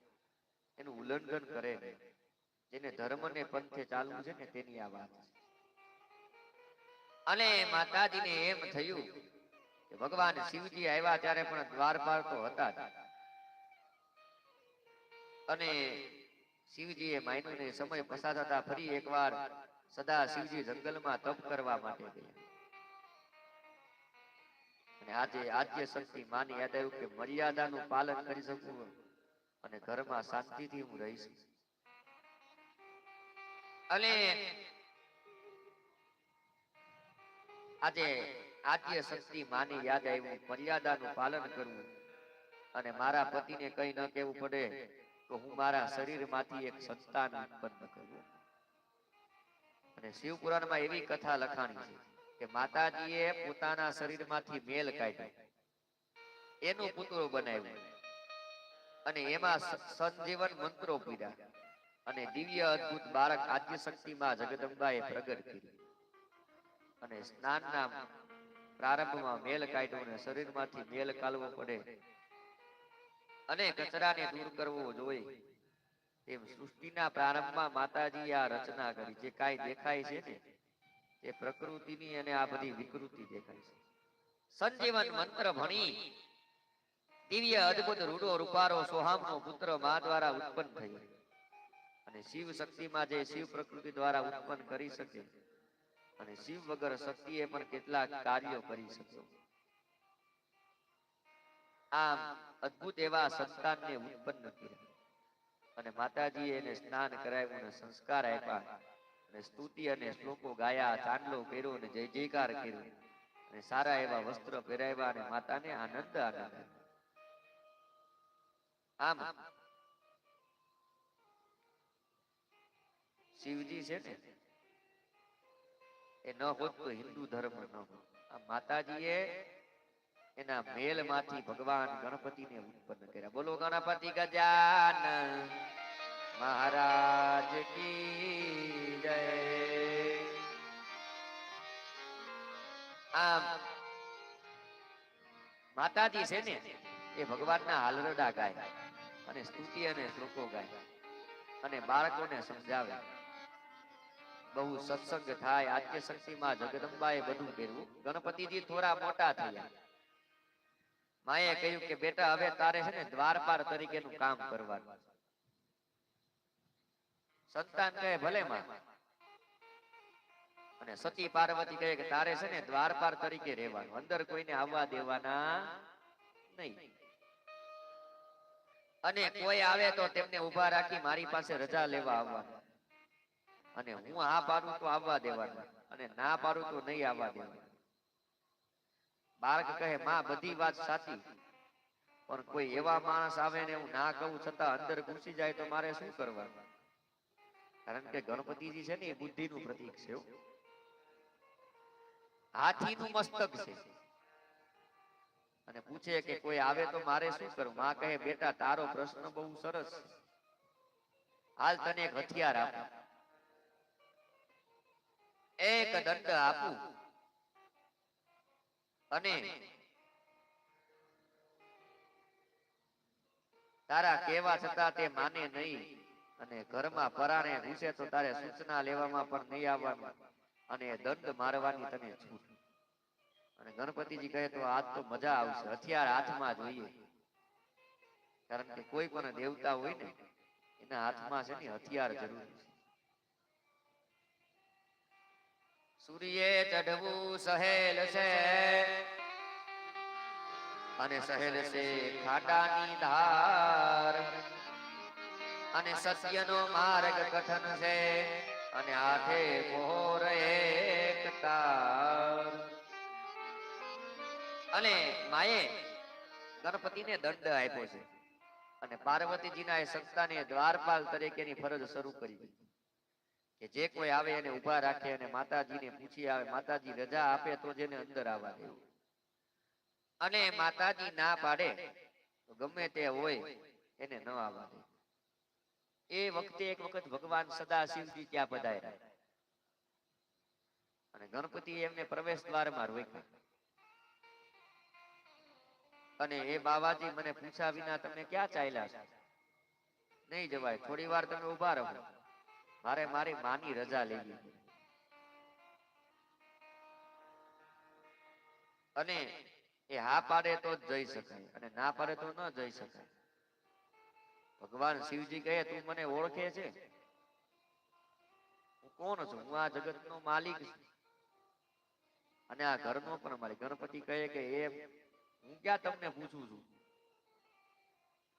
એનું ઉલ્લંઘન કરે ને, જેને ધર્મ ને પંથે ચાલવું છે ને તેની આ વાત છે. અને માતાજીને એમ થયું કે ભગવાન શિવજી આવ્યા ત્યારે પણ દ્વારપાળ તો હતા જ, અને શિવજીએ માન્યું ને સમય પસાર થતા ફરી એકવાર સદા શિવજી જંગલમાં તપ કરવા માટે ગયા. અને આજે આદ્ય શક્તિ માને યાદ આવ્યું કે મર્યાદાનું પાલન કરી શકું અને ઘરમાં શાંતિથી હું રહીશ. અને આજે આદ્ય શક્તિ માને યાદ આવ્યું મર્યાદાનું પાલન કરવું, અને મારા પતિને કઈ ન કહેવું પડે તો હું મારા શરીરમાંથી એક સંતાન ઉત્પન્ન કરું. અને શિવપુરાણમાં એવી કથા લખાણી છે કે માતાજીએ પોતાના શરીરમાંથી મેલ કાઢ્યો, એનું પુતળું બનાવ્યું, અને એમાં સંજીવન મંત્રો પીધા, અને દિવ્ય અદ્ભુત બાળક આદ્ય શક્તિમાં જગદંબાએ પ્રગટ કર્યું. અને સ્નાનના પ્રારંભમાં મેલ કાઢ્યો, અને શરીરમાંથી મેલ કાઢવો પડે અને કચરાને દૂર કરવો જોઈએ, એમ સૃષ્ટિના પ્રારંભમાં માતાજી આ રચના કરી. જે કાંઈ દેખાય છે ને તે પ્રકૃતિની અને આ બધી વિકૃતિ દેખાય છે. સંજીવન મંત્ર ભણી દિવ્ય અદ્ભુત રૂડો રૂપારો સોહામનો પુત્ર મા દ્વારા ઉત્પન્ન થયો. અને શિવ શક્તિમાં જે શિવ પ્રકૃતિ દ્વારા ઉત્પન્ન કરી શકે, અને શિવ વગર શક્તિએ પણ કેટલાક કાર્યો કરી શકે. આમ અદ્ભુત એવા સંતાનને ઉત્પન્ન કર્યા, અને માતાજીએ એને સ્નાન કરાવ્યું અને સંસ્કાર આપ્યા, અને સ્તુતિ અને શ્લોકો ગાયા, ચાંદલો પહેર્યો અને જય જયકાર કર્યો, અને સારા એવા વસ્ત્ર પહેરાવ્યા, અને માતાને આનંદ આનંદ. આમ શિવજી છે ને એ ન હોત તો હિન્દુ ધર્મ ન હોત. આ માતાજીએ એના મેલમાંથી ભગવાન ગણપતિને ઉત્પન્ન કર્યા. બોલો ગણપતિ ગજાનન મહારાજ કી જય. આમ માતાજી છે ને એ ભગવાનના હાલરડા ગાય, અને સ્તુતિ અને શ્લોકો ગાય, અને બાળકોને સમજાવે. બહુ સત્સંગ થાય. આદ્ય શક્તિમાં જગદંબાએ બધું કર્યું. ગણપતિજી થોડા મોટા થયા. માએ કહ્યું કે બેટા હવે તારે છે ને દ્વારપાળ તરીકેનું કામ કરવાનું. સંતાન કહે ભલે માં. અને સતી પાર્વતી કહે કે તારે છે ને દ્વારપાળ તરીકે રહેવાનું, અંદર કોઈને આવવા દેવાના નહીં, અને કોઈ આવે તો તેમને ઉભા રાખી મારી પાસે રજા લેવા આવવાનું, અને હું આ પાડું તો આવવા દેવાનું, અને ના પાડું તો નહીં આવવા દેવાનું. બાળક કહે માં બધી વાત સાચી, પણ કોઈ એવા માણસ આવે ને હું ના કહું છતાં અંદર ઘૂસી જાય તો મારે શું કરવાનું? કારણ કે ગણપતિજી છે ને એ બુદ્ધિનું પ્રતીક છે. હાથીનું મસ્તક છે, અને પૂછે કે કોઈ આવે તો મારે શું કરવું? માં કહે બેટા તારો પ્રશ્ન બહુ સરસ છે, હાલ તને એક હથિયાર આપું, એક દંડ આપું, અને તારા કહેવા છતાં તે માને નહીં, અને ઘરમાં પરાણે ઘૂસે તો તારે સૂચના લેવામાં પણ નહીં આવવાનું, અને દંડ મારવાની તને છૂટ. અને ગણપતિજી કહે તો આજ તો મજા આવશે, હથિયાર હાથમાં જોઈએ. કારણ કે કોઈ પણ દેવતા હોય ને એના હાથમાં છે ને હથિયાર જરૂરી છે. સૂર્યે ચઢવું સહેલ છે, અને સહેલ છે ખાટાની ધાર. અને સત્યનો માર્ગ કથન છે અને આઠે પોર એક તાર. અને માએ ગણપતિને દંડ આપ્યો છે અને પાર્વતીજીના એ સંતાને દ્વારપાલ તરીકેની ફરજ શરૂ કરી દીધી કે જે કોઈ આવે એને ઊભા રાખે અને માતાજીને પૂછી આવે, માતાજી રજા આપે તો જેને અંદર આવવા દેવું, અને માતાજી ના પાડે તો ગમે તે હોય એને ન આવવા દે. એ વખતે એક વખત ભગવાન સદાશિવજી ત્યાં પધાર્યા અને ગણપતિ એમને પ્રવેશ દ્વારમાં રોક્યા અને એ બાવાજી મને પૂછ્યા વિના તમે ક્યાં ચાલ્યા છો? નહીં જવાય, થોડી વાર તમે ઉભા રહો, મારે મારી માની રજા લેવી. અને એ હા પાડે તો જ જઈ શકાય અને ના પાડે તો ન જઈ શકાય. ભગવાન શિવજી કહે તું મને ઓળખે છે? હું કોણ છું? હું આ જગતનો માલિક છું અને આ ઘરનો પણ માલિક. ગણપતિ કહે કે એ હું ક્યાં તમને પૂછું છું,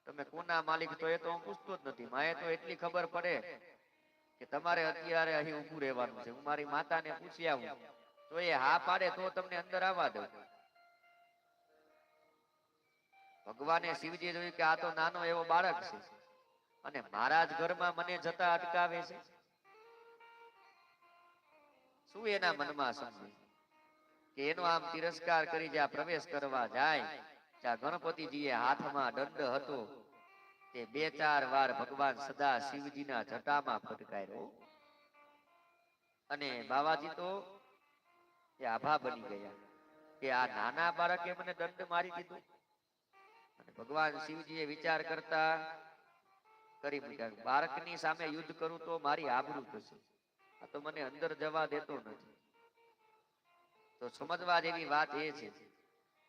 તમે કોના માલિક? તો એ તો હું પૂછતો જ નથી. માએ તો એટલી ખબર પડે કે તમારે અત્યારે અહીં ઊભું રહેવાનું છે, હું મારી માતાને પૂછી આવું, તો એ હા પાડે તો તમને અંદર આવવા દઉં. ભગવાને શિવજી જોયું કે આ તો નાનો એવો બાળક છે અને મારા જ ઘરમાં મને જતા અટકાવે છે. શું એના મનમાં સમજે કે એનો આમ તિરસ્કાર કરી જ્યાં પ્રવેશ કરવા જાય ત્યાં ગણપતિજીએ હાથમાં દંડ હતો તે 2-4 વાર ભગવાન સદા શિવજીના જટામાં ફટકાર્યો અને બાવાજી તો એ આભા બની ગયા કે આ નાના બાળકે મને દંડ મારી દીધો. અને ભગવાન શિવજીએ વિચાર કરતા કરી મૂક્યા, બાળકની સામે યુદ્ધ કરું તો મારી આબરૂ થશે, આ તો મને અંદર જવા દેતો નથી. તો સમજવા જેવી વાત એ છે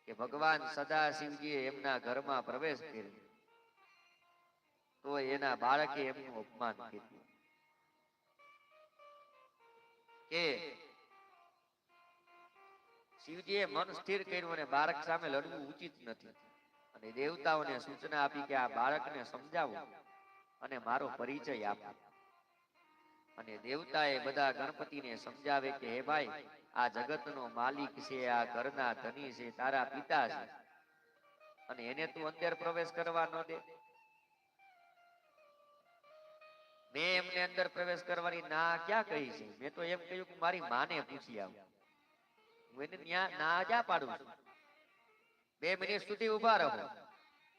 કે ભગવાન સદાશિવજીએ એમના ઘરમાં પ્રવેશ કર્યો તો એના બાળકે એમનું અપમાન કર્યું કે શિવજીએ મન સ્થિર કર્યું અને બાળક સામે લડવું ઉચિત નથી અને દેવતાઓને સૂચના આપી કે આ બાળકને સમજાવો અને મારો પરિચય આપો. અને દેવતાએ બધા ગણપતિને સમજાવે કે હે ભાઈ, આ જગતનો માલિક છે, આ ઘરના ધણી છે, તારા પિતા છે અને એને તું અંદર પ્રવેશ કરવા ન દે. મેં એમને અંદર પ્રવેશ કરવાની ના ક્યાં કહી છે? મેં તો એમ કહ્યું કે મારી માને પૂછી આવું. હું એને ન્યા ના ક્યાં પાડું છું? 2 મિનિટ સુધી ઉભા રહો,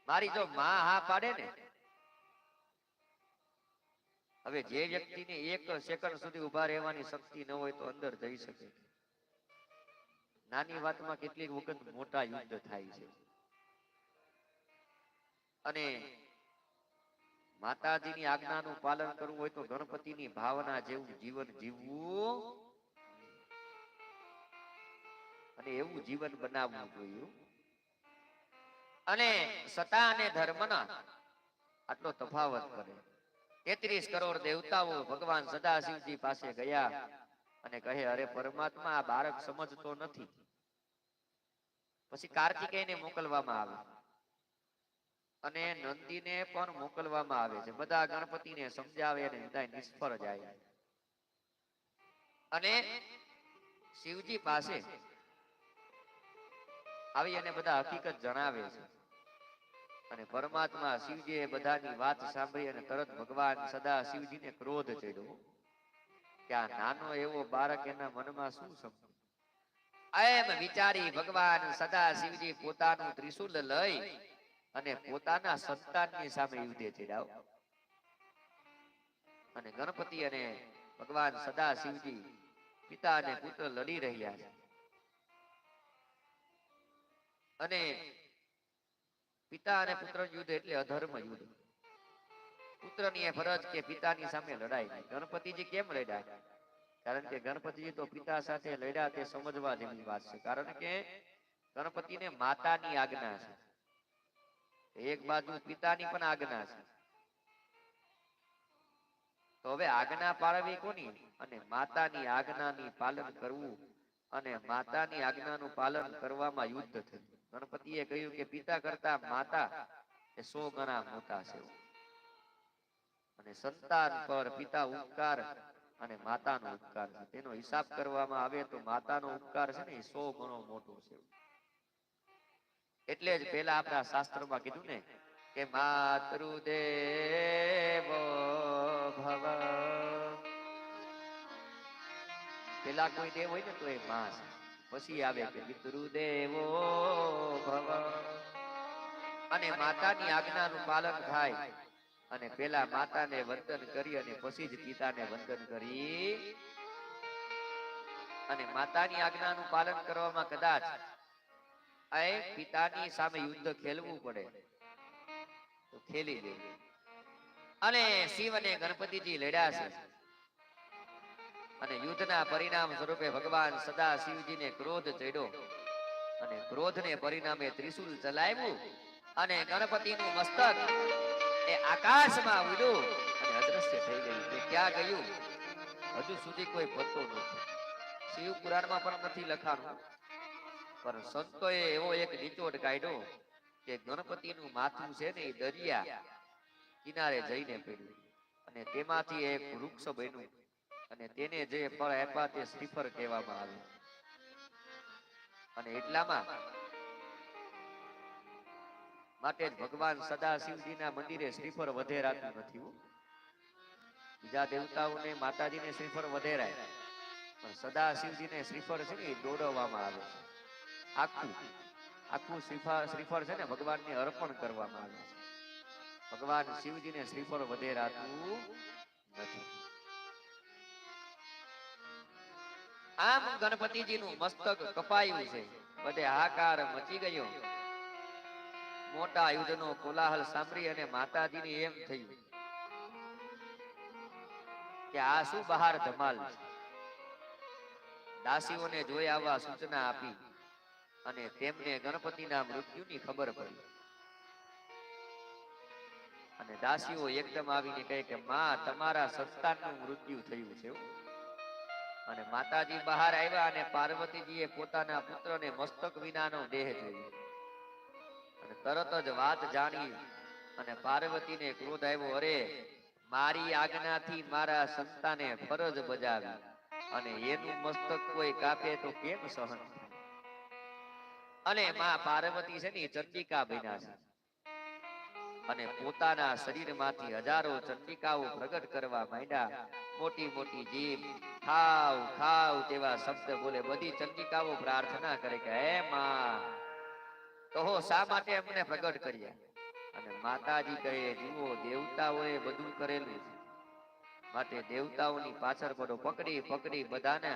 મારી જો માં હા પાડે ને, હવે જે વ્યક્તિને 1 સેકન્ડ સુધી ઉભા રહેવાની શક્તિ ન હોય તો અંદર જઈ શકે. નાની વાતમાં કેટલીક વખત મોટા યુદ્ધ થાય છે. અને માતાજીની આજ્ઞાનું પાલન કરવું હોય તો ગણપતિની ભાવના જેવું જીવન જીવવું અને એવું જીવન બનાવવું જોઈએ. અને સતા અને ધર્મના આટલો તફાવત કરે. 33 કરોડ દેવતાઓ ભગવાન સદાશિવજી પાસે ગયા અને કહે અરે પરમાત્મા, આ બાળક સમજતો નથી. પછી કાર્તિકેયને મોકલવામાં આવે અને નંદીને પણ મોકલવામાં આવે છે. બધા ગણપતિને સમજાવે અને બધા નિષ્ફળ જાય અને શિવજી પાસે આવી અને બધા હકીકત જણાવે છે. અને પરમાત્મા શિવજીએ બધાની વાત સાંભળી અને તરત ભગવાન સદા શિવજીને ક્રોધ ચડ્યો કે આ નાનો એવો બાળક એના મનમાં શું સમજે. એમ વિચારી ભગવાન સદા શિવજી પોતાનું ત્રિશૂલ લઈ અને પોતાના સંતાનની સામે યુદ્ધે ચડ્યા. અને ગણપતિ અને ભગવાન સદા શિવજી પિતા અને પુત્ર લડી રહ્યા છે. અને પિતા અને પુત્ર યુદ્ધ એટલે અધર્મ યુદ્ધ. પુત્રની એ ફરજ કે પિતાની સામે લડાય. ગણપતિજી કેમ લડ્યા? કારણ કે ગણપતિજી તો પિતા સાથે લડ્યા તે સમજવા જેવી વાત છે. કારણ કે ગણપતિને માતાની આજ્ઞા છે, એક બાજુ પિતાની પણ આજ્ઞા છે. તો હવે આજ્ઞા પાળવી કોની? અને માતાની આજ્ઞાની પાલન કરવું અને માતાની આજ્ઞાનું પાલન કરવામાં યુદ્ધ થયું. ગણપતિએ કહ્યું કે પિતા કરતા માતા એ 100 ગણા મોટા છે. અને સંતાન પર પિતા ઉપકાર અને માતાનો ઉપકાર છે. તેનો હિસાબ કરવામાં આવે તો માતાનો ઉપકાર છે ને એ 100 ગણો મોટો છે. એટલે જ પેલા આપણા શાસ્ત્રમાં કીધું ને કે માતૃદેવો ભવ. પેલા કોઈ દેવ હોય ને તો એ માં છે. પછી આવે કે પિતૃદેવો ભવ. અને માતાની આજ્ઞાનું પાલન થાય અને પેલા માતાને વંદન કરી અને પછી જ પિતાને વંદન કરી. અને માતાની આજ્ઞાનું પાલન કરવામાં કદાચ આ પિતાની સામે યુદ્ધ ખેલવું પડે તો ખેલી લેવું. અને શિવ અને ગણપતિજી લડ્યા છે અને યુદ્ધના પરિણામ સ્વરૂપે ભગવાન સદા શિવજીને ક્રોધ ચડ્યો અને ક્રોધને પરિણામે ત્રિશૂલ ચલાવ્યું અને ગણપતિનું મસ્તક એ આકાશમાં ઉડ્યું અને અદ્રશ્ય થઈ ગયું. તે ક્યાં ગયું હજુ સુધી કોઈ પત્તો નથી. શિવ પુરાણમાં પણ નથી લખાણું, પણ સંતોએ એવો એક નિચોડ કાઢ્યો કે ગણપતિનું માથું છે ને એ દરિયા કિનારે જઈને પડ્યું અને તેમાંથી એક વૃક્ષ બન્યું અને તેને જે ફળ આપ્યા તે શ્રીફળ કહેવામાં આવ્યું. અને એટલામાં માટે જ ભગવાન સદાશિવજીના મંદિરે શ્રીફળ વધેરાતું નથી. બીજા દેવતાઓને માતાજીને શ્રીફળ વધેરાય પણ સદાશિવજીને શ્રીફળ છે ને એ દોડવામાં આવે છે. આખું આખું શ્રીફળ છે ને ભગવાનને અર્પણ કરવામાં આવે છે. ભગવાન શિવજીને શ્રીફળ વધેરાતું નથી. આમ ગણપતિજીનું મસ્તક કપાયું છે. બધે હાહાકાર મચી ગયો. મોટા યુદ્ધનો કોલાહલ સાંભળી અને માતાજીને એમ થયું કે આ શું બહાર ધમાલ છે. દાસીઓને જોઈ આવવા સૂચના આપી અને તેમને ગણપતિના મૃત્યુની ખબર પડી. અને દાસીઓ એકદમ આવીને કહે કે માં તમારા સંતાનનું મૃત્યુ થયું છે. અને માતાજી બહાર આવ્યા અને પાર્વતીજીએ પોતાના પુત્રને મસ્તક વિનાનો દેહ જોયો અને તરત જ વાત જાણી અને પાર્વતીને ક્રોધ આવ્યો. અરે મારી આજ્ઞાથી મારા સંતાને ફરજ બજાવી અને એનું મસ્તક કોઈ કાપે તો કેમ સહન થાય. અને માં પાર્વતી છે ને ચંડિકા બન્યા છે અને પોતાના શરીરમાંથી હજારો ચંડિકાઓ પ્રગટ કરવા માંડ્યા. મોટી મોટી જીભ ખાવ ખાવ તેવા શબ્દ બોલે. બધી ચંડિકાઓ પ્રાર્થના કરે કે હે માં કહો શા માટે અમને પ્રગટ કર્યા. અને માતાજી કહે જુઓ દેવતાઓએ બધું કરેલું છે માટે દેવતાઓની પાછળ પડો. પકડી પકડી બધાને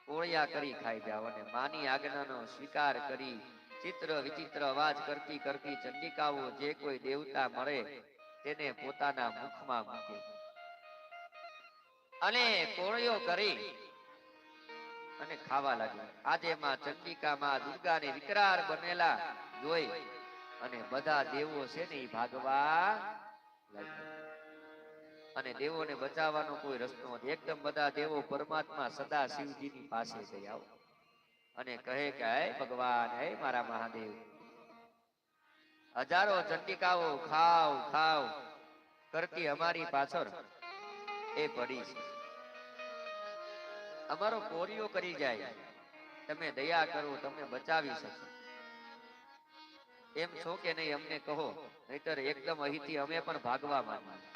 કોળિયા કરી ખાઈ જાવ. અને માની આજ્ઞાનો સ્વીકાર કરી ચિત્ર વિચિત્ર અવાજ કરતી કરતી ચંડિકાઓ જે કોઈ દેવતા મળે તેને પોતાના મુખમાં મૂકે અને કોળિયો કરી અને ખાવા લાગી. આજે માં ચંડિકા માં દુર્ગાને વિકરાળ બનેલા જોઈ અને બધા દેવો છે ને એ ભાગવા લાગ્યા. અને દેવોને બચાવવાનો કોઈ રસ્તો નથી. એકદમ બધા દેવો પરમાત્મા સદા શિવજીની પાસે ગયા અને કહે કે હે ભગવાન, હે મારા મહાદેવ, હજારો ચંડિકાઓ ખાવ ખાવ કરતી અમારી પાછળ એ પડી છે. અમારો કોરિયો કરી જાય, તમે દયા કરો, તમે બચાવી શકો એમ છો કે નહીં અમને કહો, નહીતર એકદમ અહીંથી અમે પણ ભાગવા માંગીએ.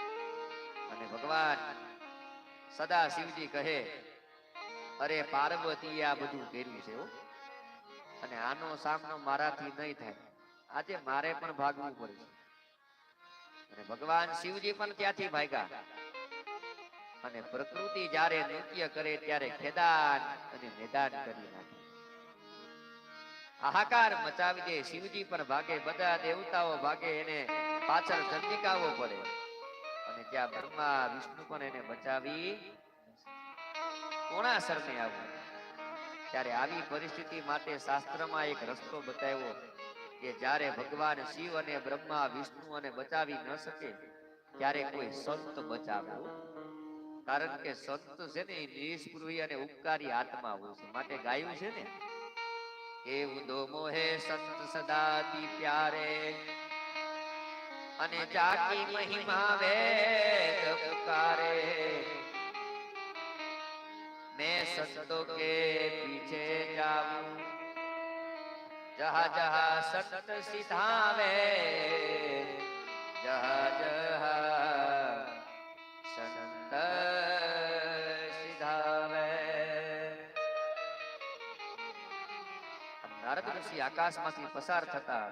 અને ભગવાન સદા શિવજી કહે અરે પાર્વતીએ આ બધું કર્યું છે અને આનો સામનો મારાથી નહીં થાય. આજે મારે પણ ભાગવું પડશે. અને ભગવાન શિવજી પણ ત્યાંથી ભાગ્યા. અને પ્રકૃતિ જ્યારે નૃત્ય કરે ત્યારે ખેદાન અને મેદાન કરી નાખે. હાહાકાર મચાવી દે. શિવજી પણ ભાગે, બધા દેવતાઓ ભાગે, એને પાછળ ચંડિકાઓ પડે અને ત્યાં બ્રહ્મા વિષ્ણુ પણ એને બચાવી કોના શરણે આવવું. ત્યારે આવી પરિસ્થિતિ માટે શાસ્ત્રમાં એક રસ્તો બતાવ્યો કે જ્યારે ભગવાન શિવ અને બ્રહ્મા વિષ્ણુ અને બચાવી ન શકે ત્યારે કોઈ સંત બચાવે. કારણ કે સંત છે ને એ નિષ્પૃહી અને ઉપકારી આત્મા હોય છે. માટે ગાયું છે ને કે ઉદો મોહે સંત સદા દી પ્યારે અને જાકી મહિમા વેદ પુકારે मैं संतों के पीछे जाऊं जहाँ जहाँ संत सिधावे जहाँ जहाँ संत સિધાવે. નારદ ઋષિ આકાશમાંથી પસાર થતા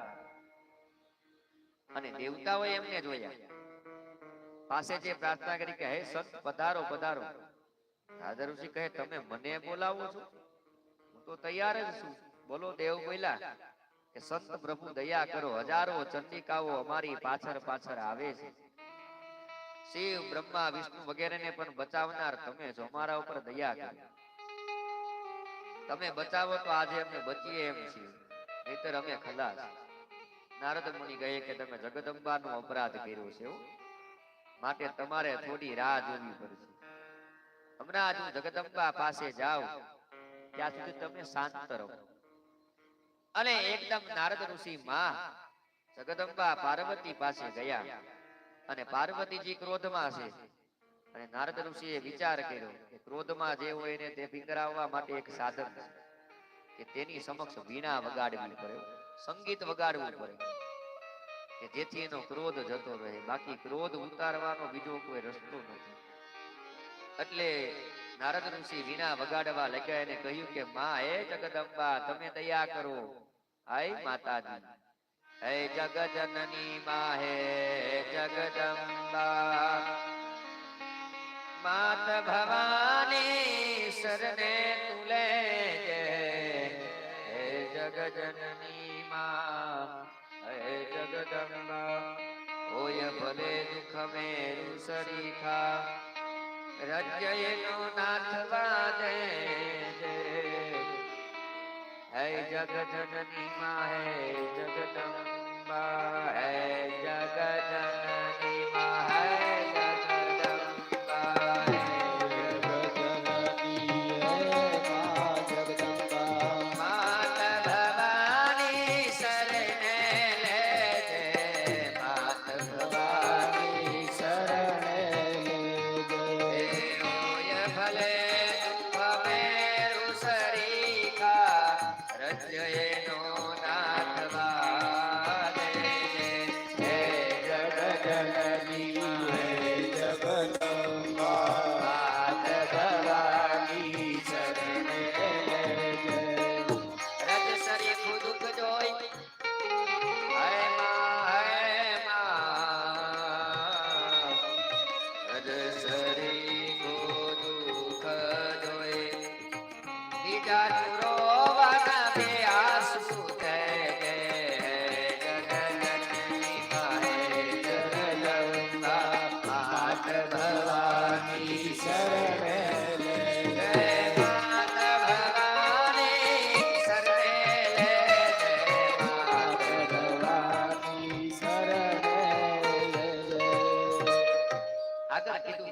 અને દેવતાઓએ એમને જોયા. પાસે જે પ્રાર્થના કરી કે હે સંત પધારો પધારો. નારદ ઋષિ કહે તમે મને બોલાવો છો? હું તો તૈયાર જ છું. બોલો. દેવ બોલ્યા કે સંત પ્રભુ દયા કરો, હજારો ચંડિકાઓ અમારી પાછળ પાછળ આવે છે. શિવ બ્રહ્મા વિષ્ણુ વગેરેને પણ બચાવનાર તમે છો, અમારા ઉપર દયા કરો. તમે બચાવો તો આજે અમે બચીએ એમ છીએ, નહીતર અમે ખલાસ. નારદ મુનિ કહે કે તમે જગદંબાનો અપરાધ કર્યો છે, માટે તમારે થોડી રાહ જોવી પડશે. હમણાં જ હું જગદંબા પાસે જાઉં ત્યાં સુધી તમે શાંત રહો. અને એકદમ નારદ ઋષિ માં જગદંબા પાર્વતી પાસે ગયા અને પાર્વતીજી ક્રોધમાં છે. અને નારદ ઋષિએ વિચાર કર્યો કે ક્રોધમાં જે હોય એને તે પીંગરાવવા માટે એક સાધન છે કે તેની સમક્ષ વીણા વગાડવી પડે, સંગીત વગાડવું પડે કે જેથી એનો ક્રોધ જતો રહે. બાકી ક્રોધ ઉતારવાનો બીજો કોઈ રસ્તો નથી. એટલે નારદ ઋષિ વીણા વગાડવા લાગ્યા અને કહ્યું કે માં હે જગદંબા તમે દયા કરો. આય માતાજી, હે જગજનની માં હે જગદંબા, માત ભવાની શરણે તુલે હે જગજનની માં હે જગદંબા. હોય ભલે દુઃખ મેરું સરીખા રજ્યનો નાથ વાદે હે જગજનની માં હે જગદંબા, હે જગજનની માં હે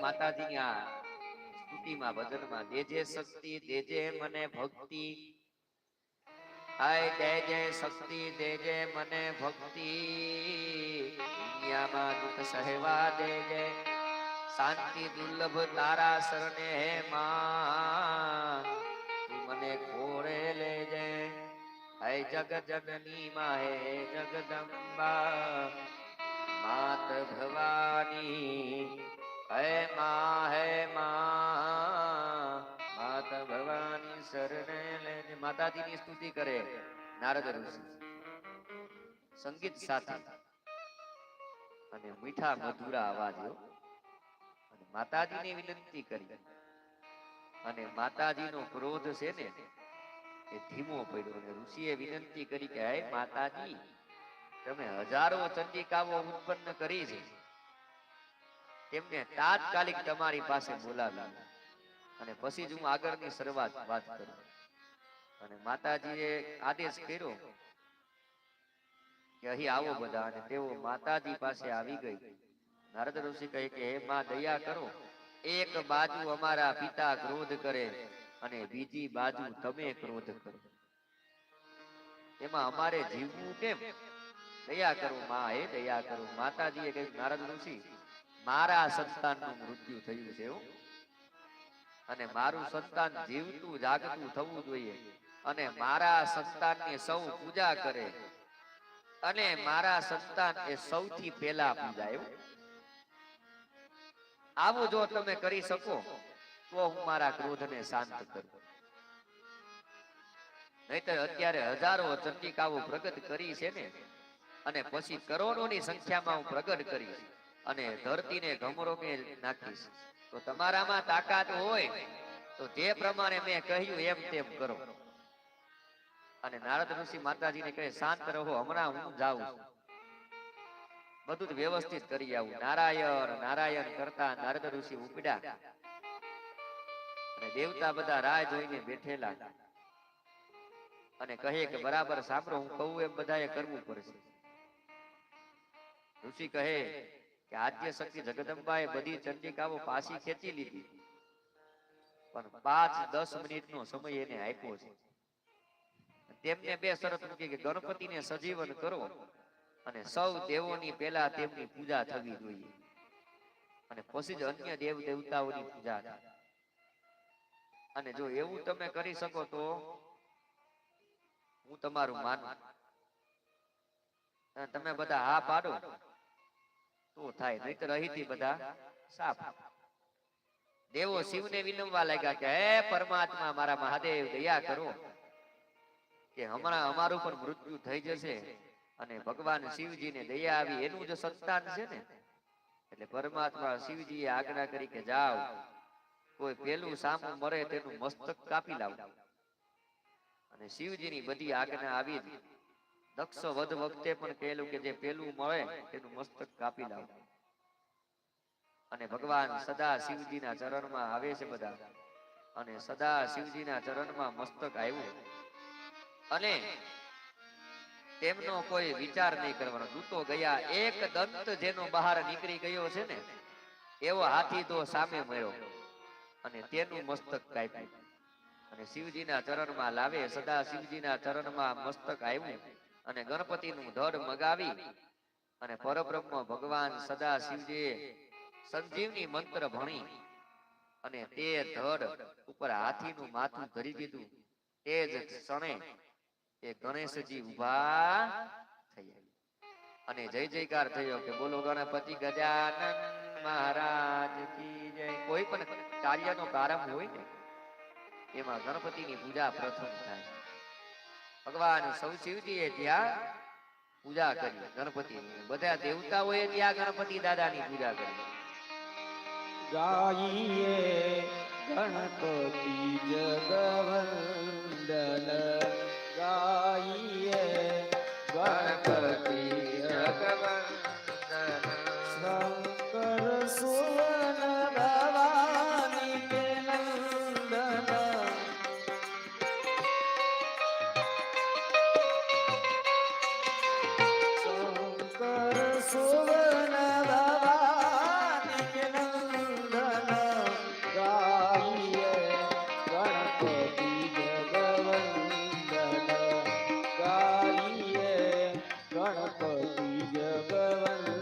માતાજીની આ સ્તુતિમાં ભજનમાં દેજે શક્તિ દેજે મને ભક્તિ, હાય દેજે શક્તિ દેજે મને ભક્તિ, દુનિયામાં દુઃખ સહેવા દેજે, શાંતિ દુર્લભ તારા શરણે હે માં, તું મને ખોળે લેજે. હે જગજનની માં હે જગદંબા, માત ભવાની હે માં માત ભવાની શરણે લેજે. માતાજીની સ્તુતિ કરે નારદ ઋષિ સંગીત સાથે અને મીઠા મધુરા અવાજ. અને માતાજીને વિનંતી કરી અને માતાજીનો ક્રોધ છે ને એ ધીમો પડ્યો. અને ઋષિએ વિનંતી કરી કે હે માતાજી તમે હજારો ચંડિકાઓ ઉત્પન્ન કરી છે, તેમને તાત્કાલિક તમારી પાસે બોલાવી અને પછી જ હું આગળની શરૂઆત વાત કરું. અને માતાજીએ આદેશ કર્યો કે અહીં આવો બધા. અને તેઓ માતાજી પાસે આવી ગઈ. નારદ ઋષિ કહે કે હે માં દયા કરો, એક બાજુ અમારા પિતા ક્રોધ કરે અને બીજી બાજુ તમે ક્રોધ કરો, એમાં અમારે જીવવું કેમ? દયા કરો માં, હે દયા કરો. માતાજીએ કહ્યું, નારદ ઋષિ, મારા સંતાનનું મૃત્યુ થયું છે હો. અને મારું સંતાન જીવતું જાગતું થવું જોઈએ, અને મારા સંતાનની સૌ પૂજા કરે, અને મારા સંતાન એ સૌથી પહેલા પૂજાય. આવું જો તમે કરી શકો તો હું મારા ક્રોધને શાંત કરું. નહીતર અત્યારે હજારો ચંડિકાઓ પ્રગટ કરી છે ને, અને પછી કરોડોની સંખ્યામાં હું પ્રગટ કરીશ અને ધરતીને ગમરોકે નાખીશ. તો તમારામાં તાકાત હોય તો જે પ્રમાણે મેં કહ્યું એમ તેમ કરો. અને નારદ ઋષિ માતાજીને કહે, શાંત રહો, હમણાં હું જાઉં છું, બધું જ વ્યવસ્થિત કરી આવું. નારાયણ નારાયણ કરતા નારદ ઋષિ ઉપડ્યા, અને દેવતા બધા રાહ જોઈને બેઠેલા, અને કહે કે બરાબર સાંભળો, હું કહું એમ બધાએ કરવું પડશે. ઋષિ કહે કે આદ્ય શક્તિ જગદંબાએ બધી ચંડિકાઓ પાછી ખેંચી લીધી, પણ 5-10 મિનિટનો સમય એને આપ્યો છે. તેમને બે શરત મૂકી કે ગણપતિને સજીવન કરો, અને સૌ દેવોની પહેલા તેમની પૂજા થવી જોઈએ, અને પછી જ અન્ય દેવ દેવતાઓની પૂજા થાય. અને જો એવું તમે કરી શકો તો હું તમારું માનું. અને તમે બધા હા પાડો તો થાય, નહીતર અહીંથી બધા સાફ. દેવો શિવને વિનમવા લાગ્યા કે હે પરમાત્મા, મારા મહાદેવ દયા કરો, કે હમણાં અમારું પણ મૃત્યુ થઈ જશે, અને ભગવાન શિવજીને દયા આવી, એનું જ સંતાન છે ને. એટલે પરમાત્મા શિવજીએ આજ્ઞા કરી કે જાઓ, કોઈ પેલું સામું મરે તેનું મસ્તક કાપી લાવો. અને શિવજીની બધી આજ્ઞા આવી જ. દક્ષ વધ વખતે પણ કહેલું કે જે પેલું મળે તેનું મસ્તક કાપી લાવો. અને ભગવાન સદા શિવજીના ચરણમાં આવે છે બધા, અને સદા શિવજીના ચરણમાં મસ્તક આવ્યું, અને તેમનો કોઈ વિચાર નહીં કરવાનો. દૂતો ગયા, એક દંત જેનો બહાર નીકળી ગયો છે ને, એવો હાથી તો સામે મળ્યો, અને તેનું મસ્તક કાપ્યું, અને શિવજીના ચરણમાં લાવે. સદા શિવજીના ચરણમાં મસ્તક આવ્યું, અને ગણપતિનું ધડ મગાવી, અને પરબ્રહ્મ ભગવાન સદા શિવજીએ સંજીવની મંત્ર ભણી, અને તે ધડ ઉપર હાથીનું માથું ધરી દીધું. તે જ ક્ષણે એ ગણેશજી ઉભા થયા, અને જય જયકાર થયો કે બોલો ગણપતિ ગજાનન મહારાજ કી જય. કોઈ પણ કાર્યનો પ્રારંભ હોય ને, એમાં ગણપતિની પૂજા પ્રથમ થાય. ભગવાન સૌ શિવજીએ ત્યાં પૂજા કરી ગણપતિની, બધા દેવતાઓએ ત્યાં ગણપતિ દાદાની પૂજા કરી. ગાઈએ ગણપતિ જગવંદન, ગાઈએ ગણપતિ જગવંદન, શંકર સુવન ભવાની કે નંદન, શંકર સુવન ભવાની કે નંદન, ગાઈએ ગણપતિ જગવંદન, ગાઈએ ગણપતિ જગવંદન.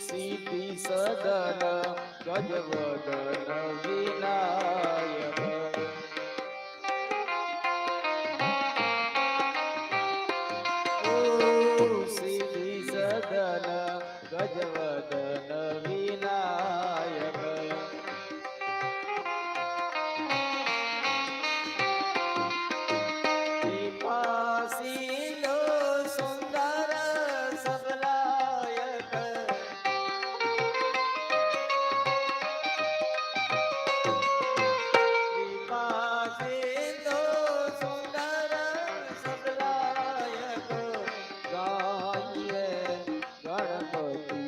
સિદ્ધિ સદન ગજવદન વિનાયક, સિદ્ધિ સદન ગજવદન વિનાયક, કૃપા સિંધુ સુંદર સબલાયક, કૃપા સિંધુ સુંદર સબલાયક, ગાઈએ ગણપતિ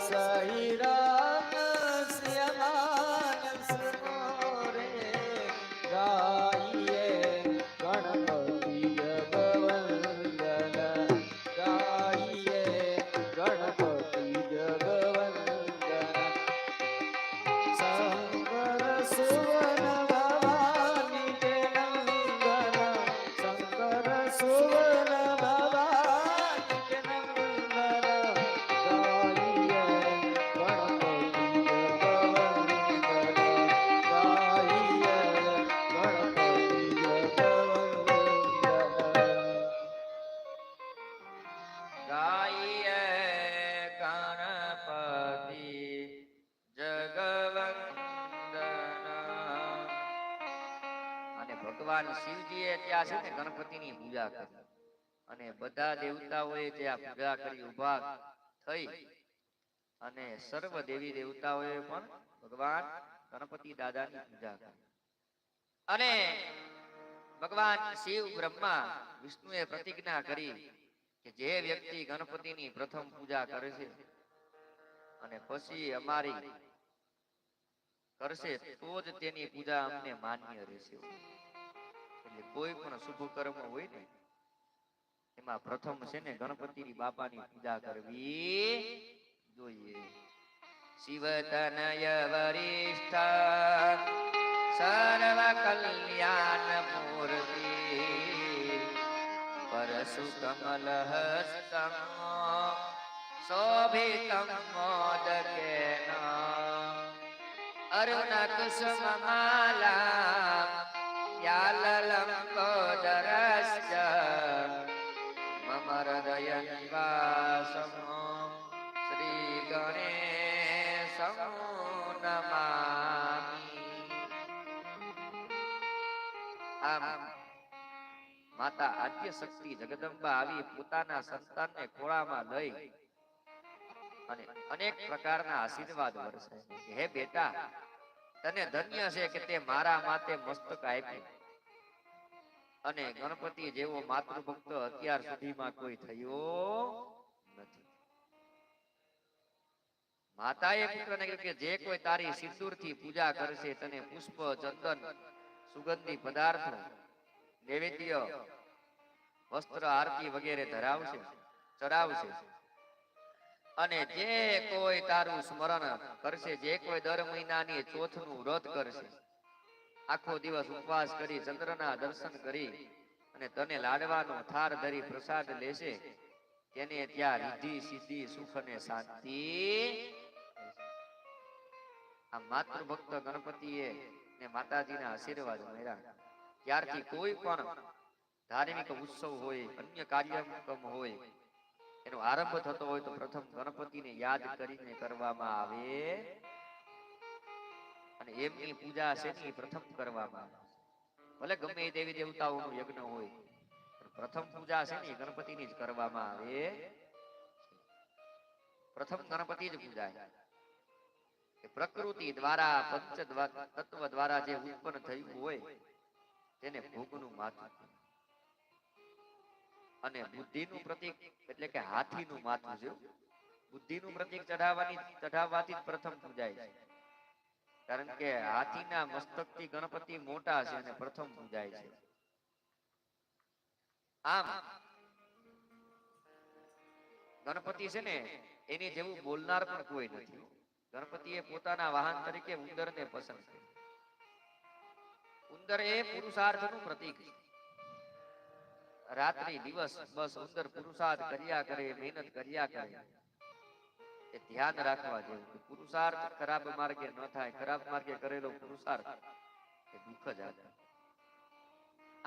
સહી રામ શ્યામાનસ રે ગાઈએ ગણપતિ જગવંદન ગાઈએ ગણપતિ જગવંદન શંકર સુવન ભવાની કે નંદન શંકર સુવન ભવાની કે નંદન ગાઈએ ગણપતિ જગવંદન ગાઈએ ગણપતિ જગવંદન ગાઈએ ગણપતિ જગવંદન. અને ભગવાન શિવજીએ ત્યાં છે ને ગણપતિની પૂજા કરી અને બધા દેવતાઓએ ત્યાં પૂજા કરી ઉભા થઈ અને સર્વ દેવી દેવતાઓએ પણ ભગવાન ગણપતિ દાદાની પૂજા કરી. અને ભગવાન શિવ બ્રહ્મા વિષ્ણુએ પ્રતિજ્ઞા કરી કે જે વ્યક્તિ ગણપતિની પ્રથમ પૂજા કરે છે અને પછી અમારી કરશે તો જ તેની પૂજા અમને માન્ય રહેશે. એટલે કોઈ પણ શુભ કર્મ હોય ને એમાં પ્રથમ છે ને ગણપતિ બાપાની પૂજા કરવી જોઈએ. શિવ તનય વરિષ્ઠ સર્વ કલ્યાણ મૂર્તિ પરશુ કમલ હસ્તમ શોભિતમ મોદકેન અરુણ કુસુમ માલા યાલલંબોદરસ્ય મમ હૃદય નિવાસમ શ્રી ગણેશમ નમામિ. આમ માતા આદ્ય શક્તિ જગદંબા આવી પોતાના સંતાનને ખોળામાં લઈ અને અનેક પ્રકારના આશીર્વાદ વર્ષે છે. હે બેટા, તને ધન્ય છે કે તે મારા માતે મસ્તક આપ્યું અને ગણપતિ જેવો માતૃભક્ત અત્યાર સુધીમાં કોઈ થયો નથી. માતાએ પુત્રને કહ્યું કે જે કોઈ તારી સિંદૂરથી પૂજા કરશે તને પુષ્પ ચંદન સુગંધી પદાર્થો નૈવેદ્ય વસ્ત્ર આરતી વગેરે ધરાવશે ચડાવશે. અને જે કોઈ તારું સ્મરણ કરશે, જે કોઈ દર મહિનાની ચોથનું વ્રત કરશે, આખો દિવસ ઉપવાસ કરી ચંદ્રના દર્શન કરી અને તને લાડવાનો થાર ધરી પ્રસાદ લેશે, તેને ત્યાં રિદ્ધિ સિદ્ધિ સુખ અને શાંતિ. આ માતૃભક્ત ગણપતિએ ને માતાજીના આશીર્વાદ મળ્યા. ત્યારથી કોઈ પણ ધાર્મિક ઉત્સવ હોય, અન્ય કાર્યક્રમ હોય, એનો આરંભ થતો હોય તો પ્રથમ ગણપતિને યાદ કરીને કરવામાં આવે અને એમની પૂજા છે ને પ્રથમ કરવામાં આવે. ભલે ગમે એ દેવી દેવતાઓનું યજ્ઞ હોય, પ્રથમ પૂજા છે ને ગણપતિની જ કરવામાં આવે. પ્રથમ ગણપતિ જ પૂજાય. પ્રકૃતિ દ્વારા પંચ તત્વ દ્વારા જે ઉત્પન્ન થયું હોય તેને ભોગનું માથું અને બુદ્ધિનું પ્રતીક એટલે કે હાથીનું માથું છે. બુદ્ધિનું પ્રતીક ચઢાવવાથી જ પ્રથમ પૂજાય છે. કારણ કે હાથીના મસ્તકથી ગણપતિ મોટા છે અને પ્રથમ પૂજાય છે. આમ ગણપતિ છે ને એની જેવું બોલનાર પણ કોઈ નથી. ગણપતિએ પોતાના વાહન તરીકે ઉંદરને પસંદ કર્યો. ઉંદર એ પુરુષાર્થનું પ્રતીક છે. રાત્રિ દિવસ બસ ઉંદર પુરુષાર્થ કર્યા કરે, મહેનત કર્યા કરે. એ ધ્યાન રાખવા જેવું કે પુરુષાર્થ ખરાબ માર્ગે ન થાય. ખરાબ માર્ગે કરેલો પુરુષાર્થ એ દુઃખ જ આવે.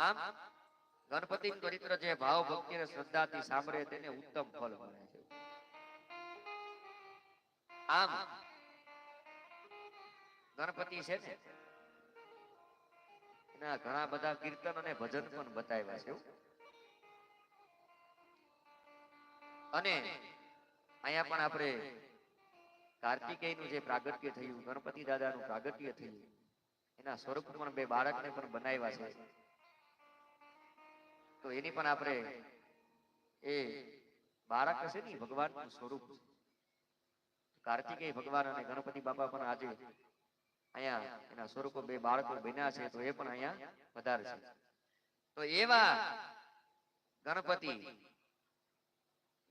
આમ ગણપતિનું ચરિત્ર જે ભાવ ભક્તિ અને શ્રદ્ધાથી સાંભળે તેને ઉત્તમ ફળ મળે છે. આમ ગણપતિ છે ને એના ઘણા બધા કીર્તન અને ભજન પણ બતાવ્યા છે. અને અહીંયા પણ આપણે કાર્તિકેયનું જે પ્રાગટ્ય થયું, ગણપતિ દાદાનું પ્રાગટ્ય થયું, એના સ્વરૂપ પણ બે બાળકને પણ બનાવ્યા છે. તો એની પણ આપણે એ બાળક છે ને ભગવાનનું સ્વરૂપ છે. કાર્તિકેય ભગવાન અને ગણપતિ બાપા પણ આજે અહીંયા એના સ્વરૂપો બે બાળકો બન્યા છે, તો એ પણ અહીંયા પધારશે. તો એવા ગણપતિ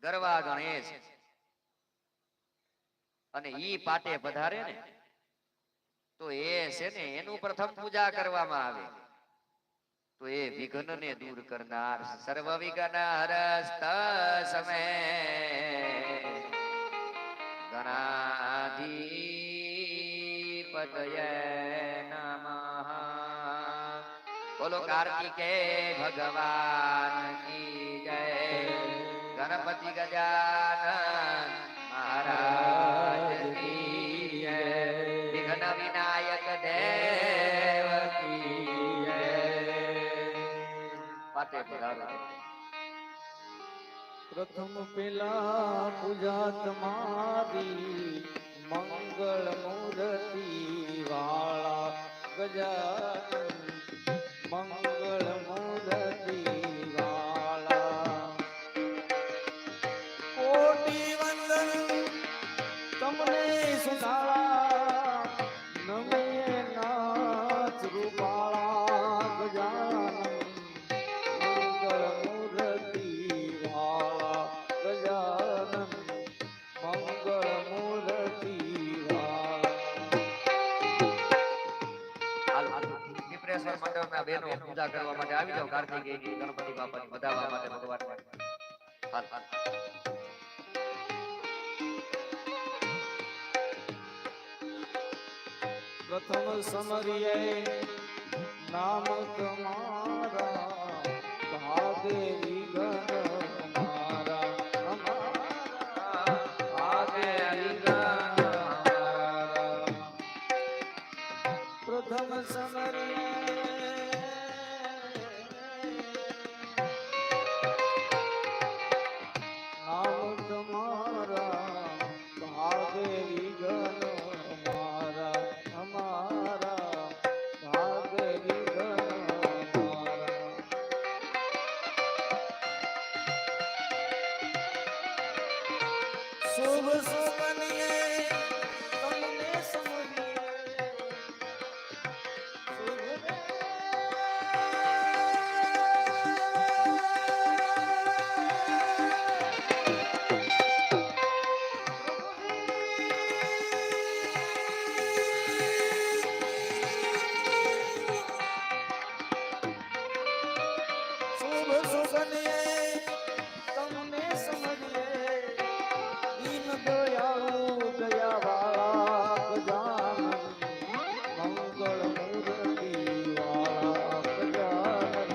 ગરવા ગણેશ અને ઈ પાટે પધારે ને તો એ છે ને એનું પ્રથમ પૂજા કરવામાં આવે. તો એ વિઘ્નને દૂર કરનાર સર્વ વિઘ્ન હરસ્ત સમય ગણાધિપતયે નમઃ. બોલો કાર્તિકેય ભગવાન કી જય. ગણપતિ ગજાનન મહારાજ કી જય. વિઘ્ન વિનાયક દેવ કી જય. પાટે પધારો. પ્રથમ પેલા પૂજા તમારી મંગળ મૂર્તિ વાળા ગજાનન મંગળ મૂર્તિ વાળા. કોટી વંદન તમને સુધારા નમે નાથ રૂપાળા ગજાનન મંગળ મૂર્તિ વાળા ગજાનન મંગળ મૂર્તિ વાળા. વિપ્રેશ્વર મંડળના બહેનો પૂજા કરવા માટે આવી જાઓ. કાર્તિકેયની ગણપતિ બાપાની વધાવવા માટે ભગવાન હાલ હાલ. પ્રથમ સમરીએ નામ તમારા ભાગે વિઘ્ન મારા અમારા ભાગે વિઘ્ન મારા. પ્રથમ સમરીએ નામ તમારા ભાગે વિઘ્ન મારા અમારા ભાગે વિઘ્ન મારા. શુભ સુમનીએ તમને સમજીએ શુભ શુભ સુગંધીએ તમને સમજીએ દીન દયાળુ દયાવાળા ગજાનન મંગળ મૂર્તિ વાળા ગજાનન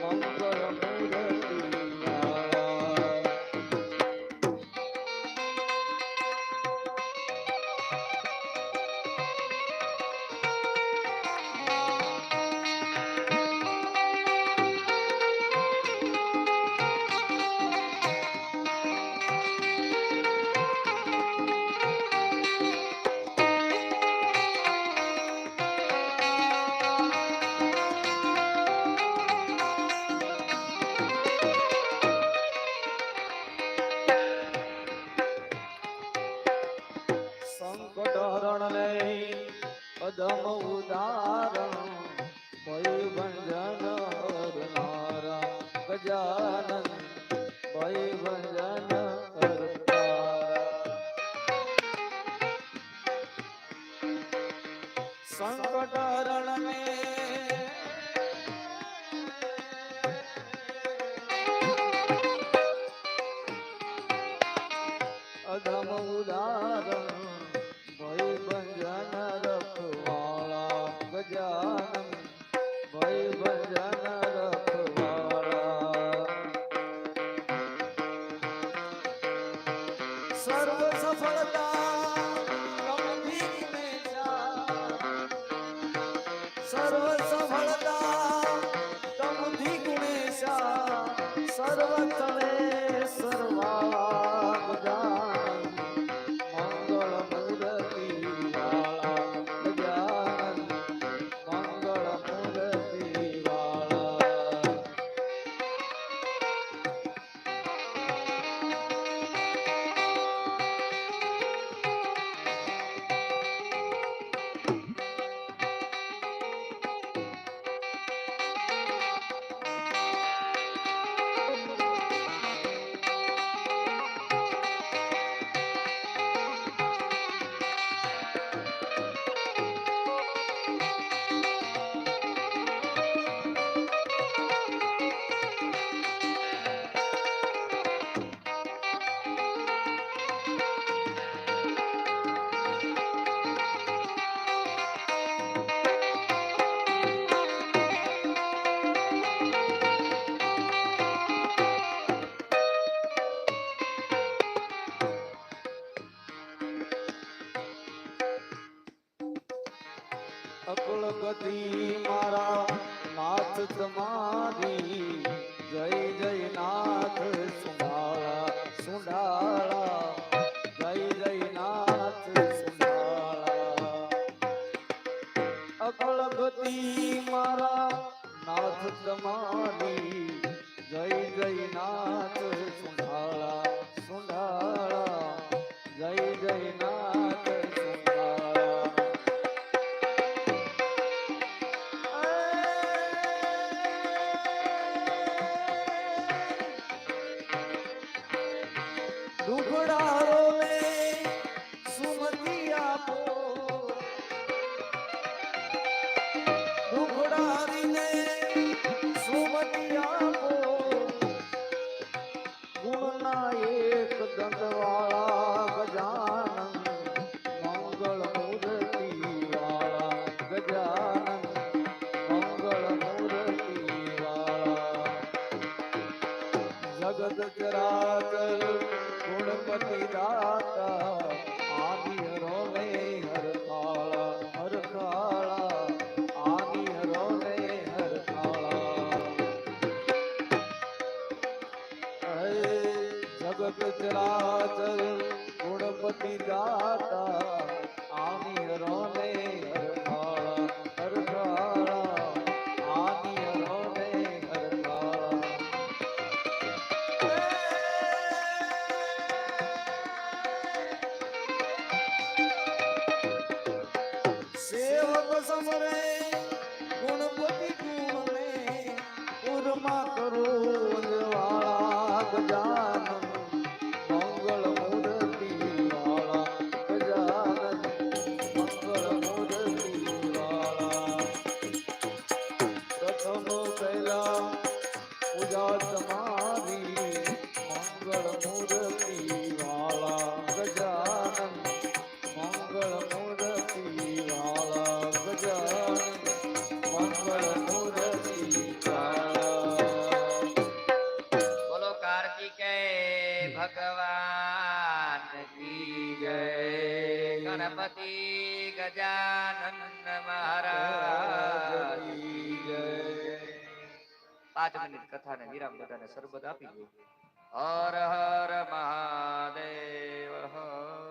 મંગળ મૂર્તિ વાળા. સંકટ હરણ લઈ અધમ ઉદાહરણ ભય ભંજન હરનારા ગજાનન ભય ભંજન હરનારા. સંકટ હરણ ને અધમ ઉદાહરણ ભય ભંજન રખવાળા ગજાનન ભય ભંજન રખવાળા. સર્વ સફળતા કમથી મેચા સર્વ સફળતા કમથી ગુણેશા સર્વ તળે સર્વા ગજાનન મંગળ મૂર્તિ વાળા ગજાનન મંગળ મૂર્તિ વાળા. અકળ ગતિ મારા નાથ તમારી જય જય નાથ સુંડાળા સુંડાળા જય જય નાથ સુંડાળા અકળ ગતિ મારા નાથ તમારી જય જય નાથ સુંડાળા સુંડાળા જય જય નાથ સુંડાળા દુખડારો ને સુમતિ આપો દુખડારીને સુમતિ આપો ગુણના એક દંડવાળા ગજાનન મંગળ મૂર્તિ વાળા ગજાનન મંગળ મૂર્તિ વાળા જગત ચરાચર ગુણપતિ દાતા આદિ હરોને હરકાળા હરકાળા આદિ હરોને હરકાળા જગત ચરાચર ગુણપતિ દાતા આદિ હરોને હરકાળા હરકાળા આદિ હરોને હરકાળા સેવક સમરે ગુણપતિ ગુણને ઉર્મા કરો વાળા ગજાનન મંગળ મૂર્તિ વાળા ગજાનન મંગળ મૂર્તિ વાળા પ્રથમ પહેલા પૂજા તમારી મંગળ મૂર્તિ વાળા ગજાનન મંગળ મૂર્તિ વાળા ગજાનન મંગળ મૂર્તિ વાળા બોલો કાર્તિકેય ભગવાન કી જય ગણપતિ ગજાનન મહારાજ કી જય 5 મિનિટ કથાને વિરામ બધાને શરબત આપી દો હર હર મહાદેવ હર